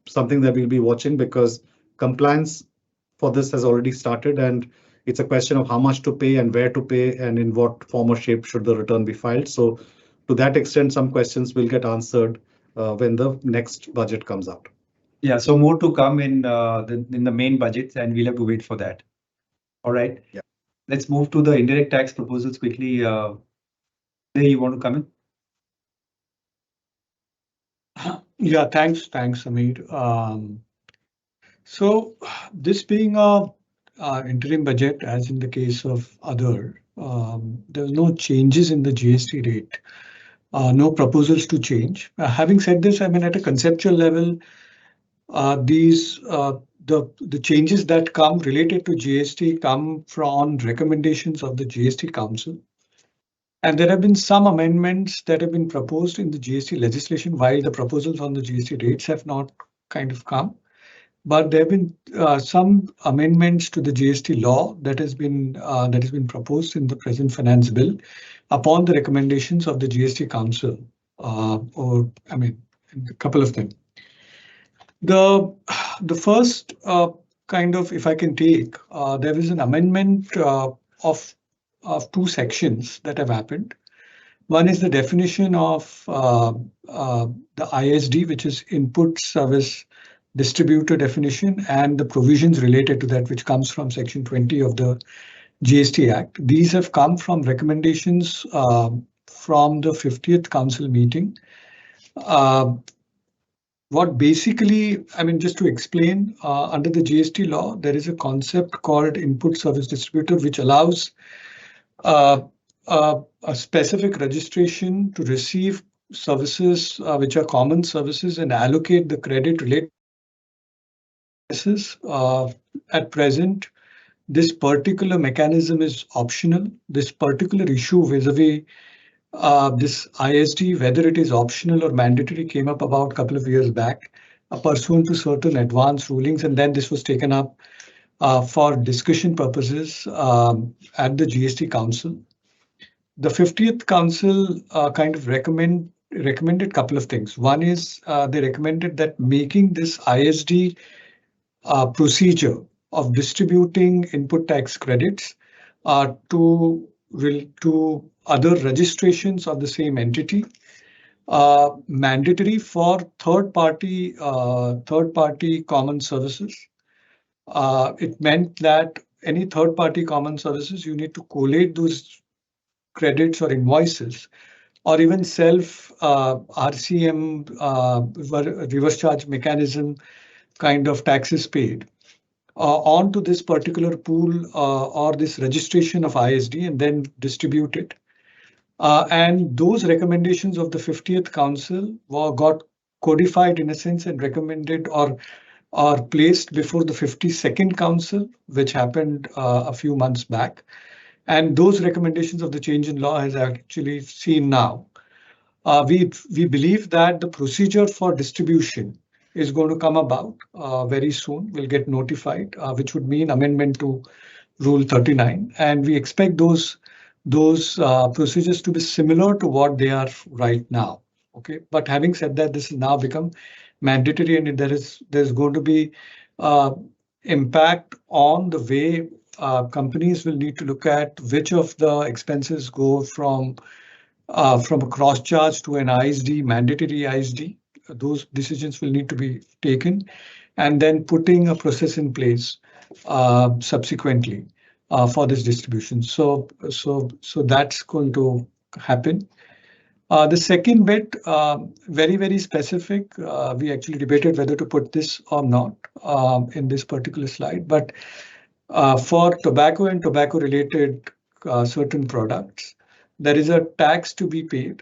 something that we'll be watching because compliance for this has already started, and it's a question of how much to pay and where to pay and in what form or shape should the return be filed. So to that extent, some questions will get answered when the next budget comes out. Yeah, so more to come in the main budgets, and we'll have to wait for that. All right. Yeah. Let's move to the indirect tax proposals quickly. Uday, you want to come in? Yeah, thanks, Samir. So this being a interim budget, as in the case of other, there's no changes in the GST rate, no proposals to change. Having said this, I mean, at a conceptual level, the changes that come related to GST come from recommendations of the GST Council. And there have been some amendments that have been proposed in the GST legislation, while the proposals on the GST rates have not kind of come. But there have been some amendments to the GST law that has been proposed in the present finance bill upon the recommendations of the GST Council, or I mean, a couple of them. The first kind of, if I can take, there is an amendment of two sections that have happened. One is the definition of the ISD, which is Input Service Distributor definition, and the provisions related to that, which comes from Section 20 of the GST Act. These have come from recommendations from the 50th Council meeting. What basically, I mean, just to explain, under the GST law, there is a concept called Input Service Distributor, which allows a specific registration to receive services which are common services and allocate the credit related services. At present, this particular mechanism is optional. This particular issue vis-a-vis this ISD, whether it is optional or mandatory, came up about a couple of years back, pursuant to certain advance rulings, and then this was taken up for discussion purposes at the GST Council. The 50th Council kind of recommended a couple of things. One is they recommended that making this ISD procedure of distributing input tax credits to other registrations of the same entity mandatory for third-party common services. It meant that any third-party common services, you need to collate those credits or invoices, or even self RCM reverse charge mechanism kind of taxes paid onto this particular pool or this registration of ISD and then distribute it. And those recommendations of the 50th Council got codified in a sense and recommended or placed before the 52nd Council, which happened a few months back. And those recommendations of the change in law has actually seen now. We believe that the procedure for distribution is going to come about very soon. We'll get notified, which would mean amendment to Rule 39. And we expect those procedures to be similar to what they are right now. Okay, but having said that, this has now become mandatory, and there's going to be impact on the way companies will need to look at which of the expenses go from from a cross charge to an ISD, mandatory ISD. Those decisions will need to be taken, and then putting a process in place subsequently for this distribution. So that's going to happen. The second bit, very, very specific. We actually debated whether to put this or not in this particular slide. But for tobacco and tobacco-related certain products, there is a tax to be paid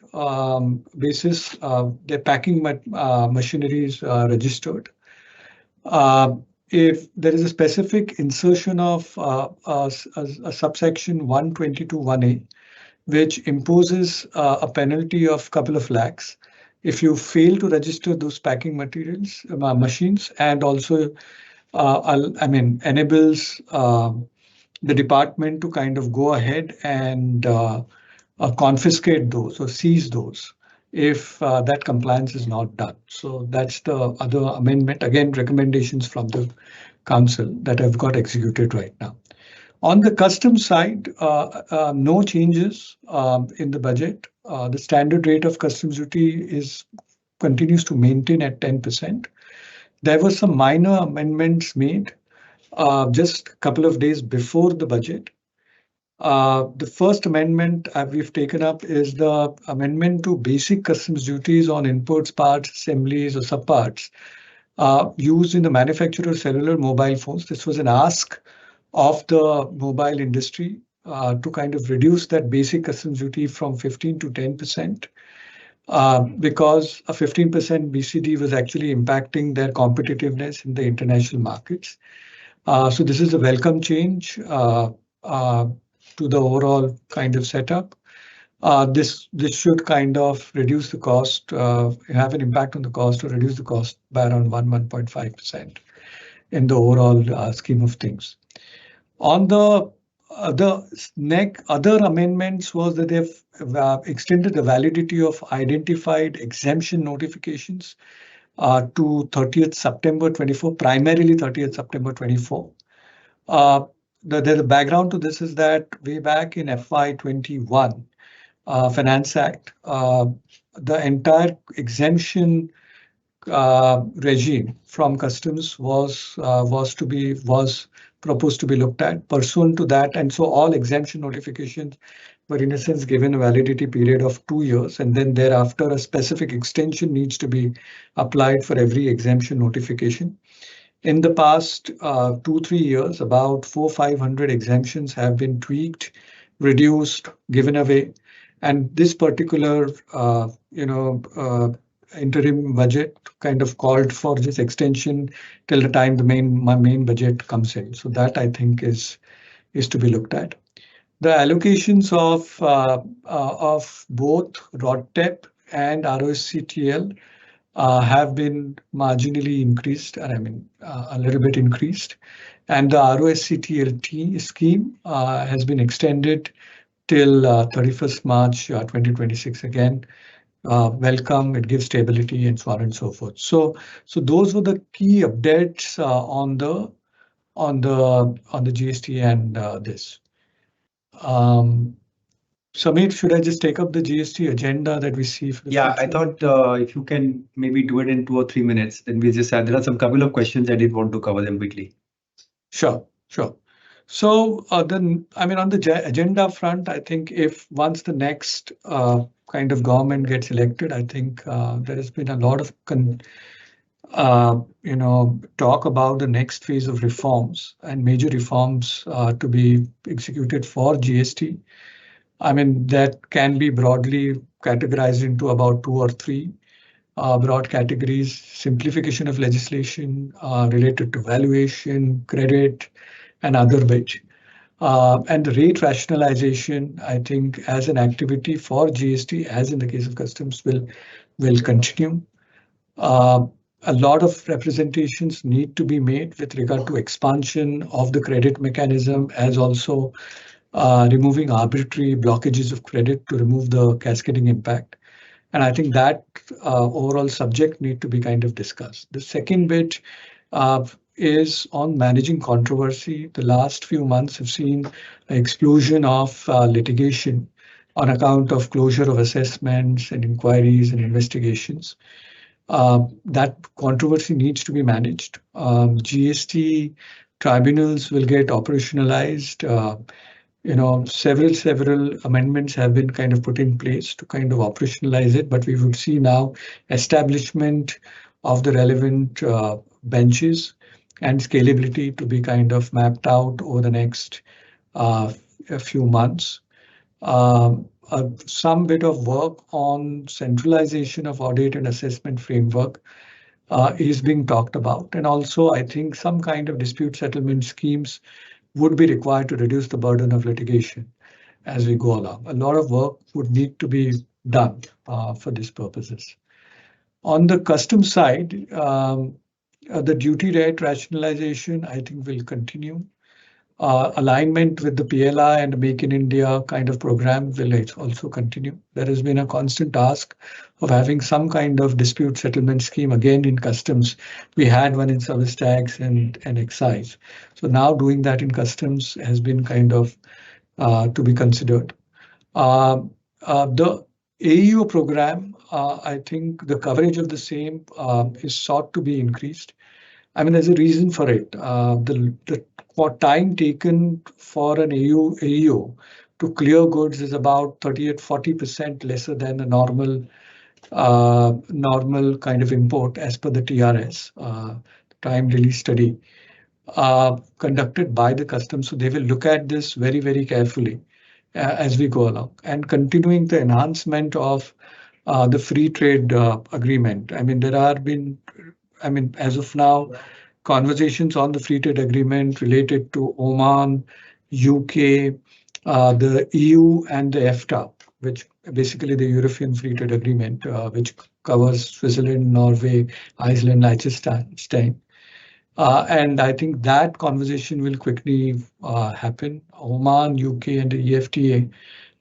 basis their packing machinery is registered. If there is a specific insertion of a subsection 122(1)(a), which imposes a penalty of couple of lakhs if you fail to register those packing materials, machines, and also, enables the department to kind of go ahead and confiscate those or seize those if that compliance is not done. So that's the other amendment. Again, recommendations from the council that have got executed right now. On the customs side, no changes in the budget. The standard rate of customs duty continues to maintain at 10%. There were some minor amendments made just a couple of days before the budget. The first amendment we've taken up is the amendment to basic customs duties on inputs, parts, assemblies, or subparts used in the manufacture of cellular mobile phones. This was an ask of the mobile industry to kind of reduce that basic customs duty from 15 to 10%, because a 15% BCD was actually impacting their competitiveness in the international markets. So this is a welcome change to the overall kind of setup. This should kind of reduce the cost, have an impact on the cost, or reduce the cost by around 1.5% in the overall scheme of things. On the other amendments was that they've extended the validity of identified exemption notifications to 30th September 24, primarily 30th September 24. The background to this is that way back in FY21 Finance Act, the entire exemption regime from customs was proposed to be looked at pursuant to that, and so all exemption notifications were in a sense given a validity period of 2 years, and then thereafter a specific extension needs to be applied for every exemption notification. In the past 2-3 years, about 400-500 exemptions have been tweaked, reduced, given away, and this particular interim budget kind of called for this extension till the time the main budget comes in. So that I think is to be looked at. The allocations of both RODTEP and ROSCTL have been marginally increased, a little bit increased, and the ROSCTL scheme has been extended till 31st March 2026 again. Welcome, it gives stability and so on and so forth. So those were the key updates on the GST and this. Samir, should I just take up the GST agenda that we see for the future? I thought if you can maybe do it in 2 or 3 minutes, then we just there are some couple of questions I did want to cover them quickly. Sure. So then, on the agenda front, I think if once the next kind of government gets elected, I think there has been a lot of talk about the next phase of reforms and major reforms to be executed for GST. That can be broadly categorized into about 2 or 3 broad categories: simplification of legislation related to valuation, credit, and other bit. And the rate rationalization, I think, as an activity for GST, as in the case of customs, will continue. A lot of representations need to be made with regard to expansion of the credit mechanism, as also removing arbitrary blockages of credit to remove the cascading impact. And I think that overall subject need to be kind of discussed. The second bit is on managing controversy. The last few months have seen an explosion of litigation on account of closure of assessments and inquiries and investigations. That controversy needs to be managed. GST tribunals will get operationalized. Several amendments have been kind of put in place to kind of operationalize it, but we would see now establishment of the relevant benches and scalability to be kind of mapped out over the next a few months. Some bit of work on centralization of audit and assessment framework is being talked about. And also, I think some kind of dispute settlement schemes would be required to reduce the burden of litigation as we go along. A lot of work would need to be done for these purposes. On the customs side, the duty rate rationalization, I think, will continue. Alignment with the PLI and Make in India kind of program will also continue. There has been a constant task of having some kind of dispute settlement scheme. Again, in customs, we had one in service tax and excise. So now doing that in customs has been kind of to be considered. The AEO program, I think the coverage of the same is sought to be increased. I mean, there's a reason for it. The time taken for an AEO to clear goods is about 38-40% lesser than a normal kind of import as per the TRS, time release study conducted by the customs. So they will look at this very, very carefully as we go along, and continuing the enhancement of the free trade agreement. I mean, as of now, conversations on the free trade agreement related to Oman, UK, the EU and the EFTA, which basically the European Free Trade Agreement, which covers Switzerland, Norway, Iceland, Liechtenstein. And I think that conversation will quickly happen. Oman, UK and the EFTA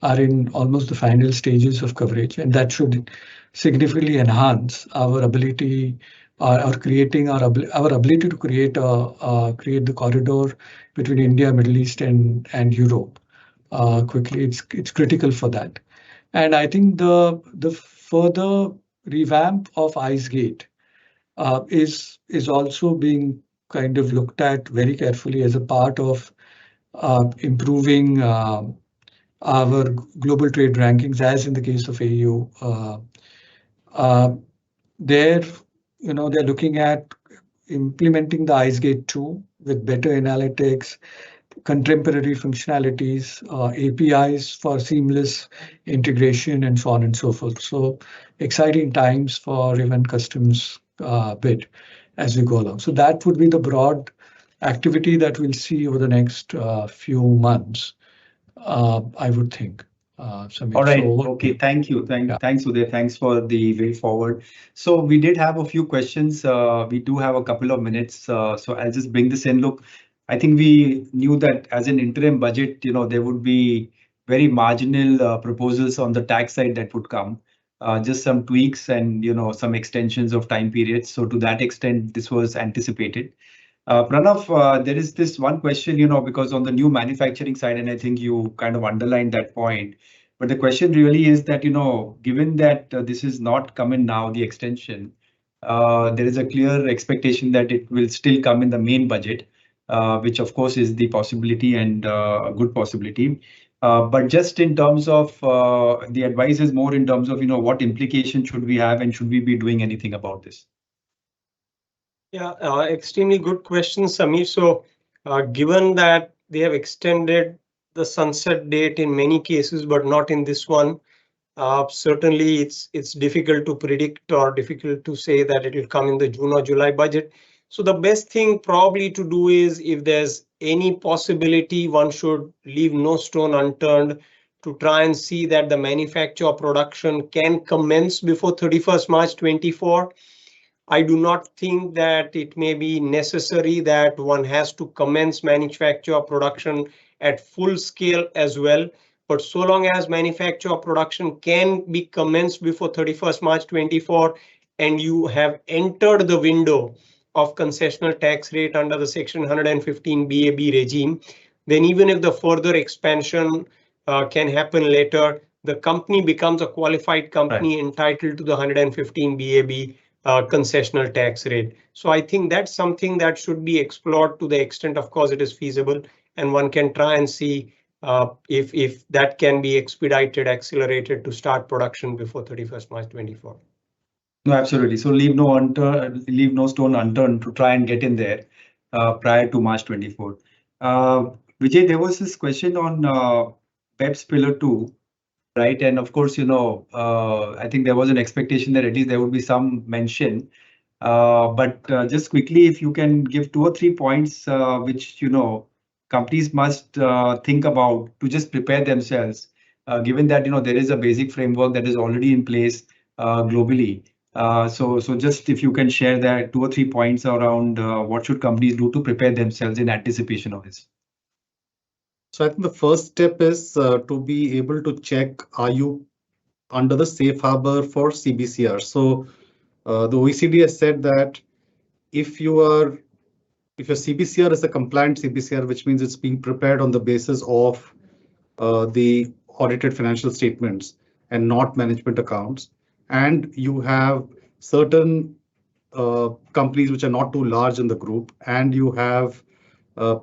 are in almost the final stages of coverage, and that should significantly enhance our ability or creating our ability to create the corridor between India, Middle East, and Europe quickly. It's critical for that, and I think the further revamp of IceGate is also being kind of looked at very carefully as a part of improving our global trade rankings, as in the case of AEO. They're looking at implementing the IceGate 2 with better analytics, contemporary functionalities, APIs for seamless integration, and so on and so forth. So exciting times for even customs bit as we go along. So that would be the broad activity that we'll see over the next few months, I would think. Samir. All right. Okay. Thank you. Thanks, Uday. Thanks for the way forward. So we did have a few questions. We do have a couple of minutes. So I'll just bring this in. Look, I think we knew that as an interim budget, there would be very marginal proposals on the tax side that would come. Just some tweaks and, some extensions of time periods. So to that extent, this was anticipated. Pranav, there is this one question, because on the new manufacturing side, and I think you kind of underlined that point, but the question really is that, given that this is not coming now, the extension, there is a clear expectation that it will still come in the main budget, which of course is the possibility and a good possibility. But just in terms of the advice is more in terms of, what implication should we have and should we be doing anything about this? Yeah, extremely good question, Samir. So given that they have extended the sunset date in many cases, but not in this one, certainly it's difficult to predict or difficult to say that it will come in the June or July budget. So the best thing probably to do is, if there's any possibility, one should leave no stone unturned to try and see that the manufacture production can commence before 31st March 24. I do not think that it may be necessary that one has to commence manufacture production at full scale as well. But so long as manufacture production can be commenced before 31st March 24 and you have entered the window of concessional tax rate under the section 115 BAB regime, then even if the further expansion can happen later, the company becomes a qualified company entitled to the 115 BAB concessional tax rate. So I think that's something that should be explored to the extent, of course, it is feasible, and one can try and see if that can be expedited, accelerated to start production before 31st March 24. No, absolutely. So leave no stone unturned to try and get in there prior to March 24. Vijay, there was this question on BEPS Pillar 2, right? And of course, I think there was an expectation that at least there would be some mention. But just quickly, if you can give 2 or 3 points which, companies must think about to just prepare themselves, given that, there is a basic framework that is already in place globally. So just if you can share that 2 or 3 points around what should companies do to prepare themselves in anticipation of this. So I think the first step is to be able to check, are you under the safe harbor for CBCR? So the OECD has said that if your CBCR is a compliant CBCR, which means it's being prepared on the basis of the audited financial statements and not management accounts, and you have certain companies which are not too large in the group, and you have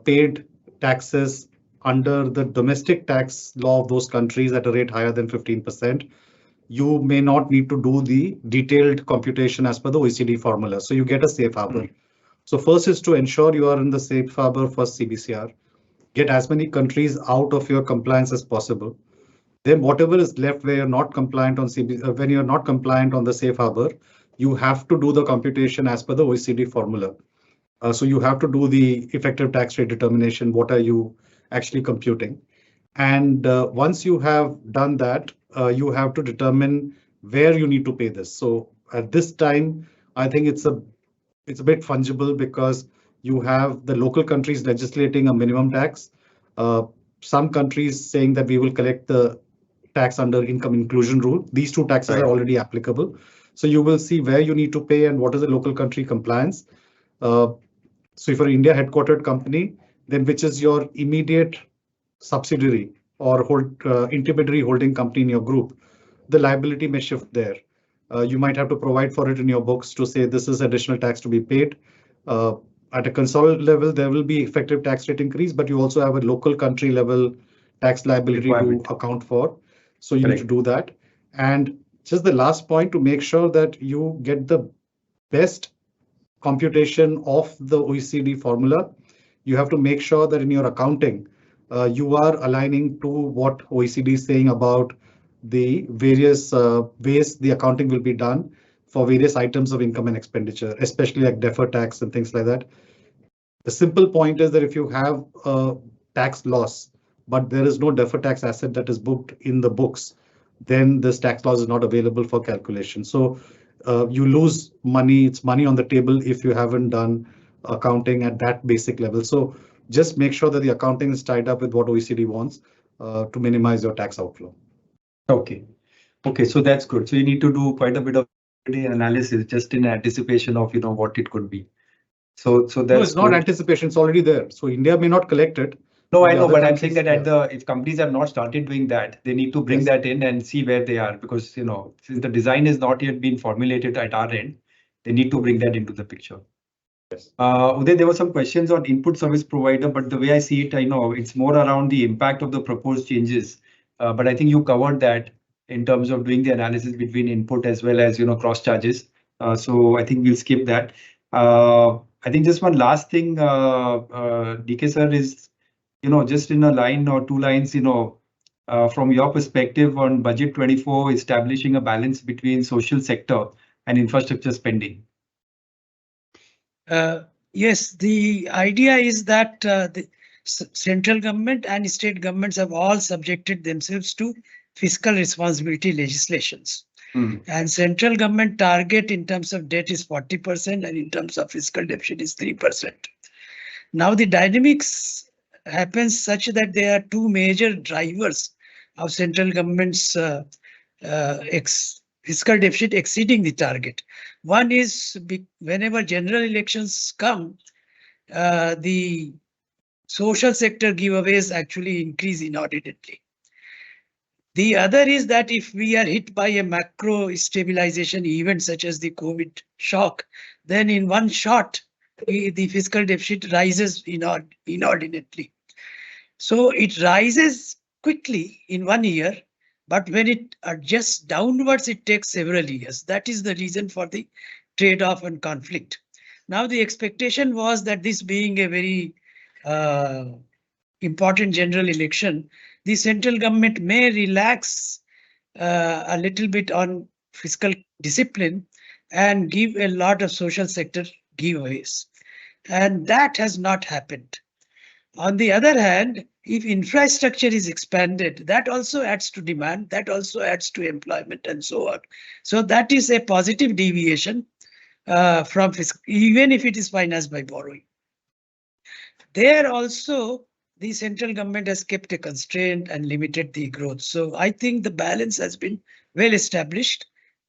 paid taxes under the domestic tax law of those countries at a rate higher than 15%, you may not need to do the detailed computation as per the OECD formula. So you get a safe harbor. So first is to ensure you are in the safe harbor for CBCR. Get as many countries out of your compliance as possible. Then whatever is left where you're not compliant on when you're not compliant on the safe harbor, you have to do the computation as per the OECD formula. So you have to do the effective tax rate determination. What are you actually computing? And once you have done that, you have to determine where you need to pay this. So at this time, I think it's a bit fungible because you have the local countries legislating a minimum tax. Some countries saying that we will collect the tax under income inclusion rule. These two taxes are already applicable. So you will see where you need to pay and what is the local country compliance. So if you're an India headquartered company, then which is your immediate subsidiary or intermediary holding company in your group, the liability may shift there. You might have to provide for it in your books to say this is additional tax to be paid. At a consolidated level, there will be effective tax rate increase, but you also have a local country level tax liability to account for. So you need to do that. And just the last point, to make sure that you get the best computation of the OECD formula, you have to make sure that in your accounting, you are aligning to what OECD is saying about the various ways the accounting will be done for various items of income and expenditure, especially like deferred tax and things like that. The simple point is that if you have a tax loss, but there is no deferred tax asset that is booked in the books, then this tax loss is not available for calculation. So you lose money. It's money on the table if you haven't done accounting at that basic level. So just make sure that the accounting is tied up with what OECD wants to minimize your tax outflow. Okay, so that's good. So you need to do quite a bit of analysis just in anticipation of what it could be. So that's no, it's not anticipation. It's already there. So India may not collect it. No, I know, but I'm saying that if companies have not started doing that, they need to bring that in and see where they are, because since the design is not yet been formulated at our end, they need to bring that into the picture. Yes. Uday, there were some questions on input service provider, but the way I see it, I know it's more around the impact of the proposed changes. But I think you covered that in terms of doing the analysis between input as well as cross charges. So I think we'll skip that. I think just one last thing, DK sir, is just in a line or 2 lines, from your perspective on budget 24, establishing a balance between social sector and infrastructure spending. Yes, the idea is that the central government and state governments have all subjected themselves to fiscal responsibility legislations. And central government target in terms of debt is 40% and in terms of fiscal deficit is 3%. Now the dynamics happens such that there are 2 major drivers of central government's fiscal deficit exceeding the target. One is whenever general elections come, the social sector giveaways actually increase inordinately. The other is that if we are hit by a macro stabilization event such as the COVID shock, then in one shot, the fiscal deficit rises inordinately. So it rises quickly in 1 year, but when it adjusts downwards, it takes several years. That is the reason for the trade-off and conflict. Now, the expectation was that this being a very important general election, the central government may relax a little bit on fiscal discipline and give a lot of social sector giveaways. And that has not happened. On the other hand, if infrastructure is expanded, that also adds to demand, that also adds to employment and so on. So that is a positive deviation from fiscal, even if it is financed by borrowing. There also, the central government has kept a constraint and limited the growth. So I think the balance has been well established.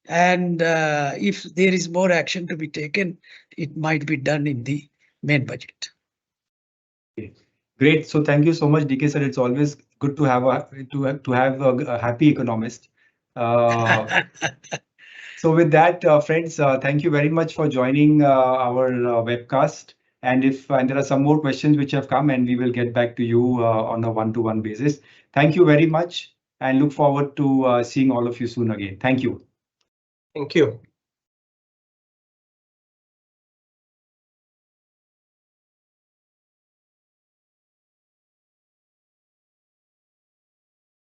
And if there is more action to be taken, it might be done in the main budget. Great. So thank you so much, DK sir. It's always good to have a happy economist. So with that, friends, thank you very much for joining our webcast. And there are some more questions which have come, and we will get back to you on a one-to-one basis. Thank you very much, and look forward to seeing all of you soon again. Thank you. Thank you.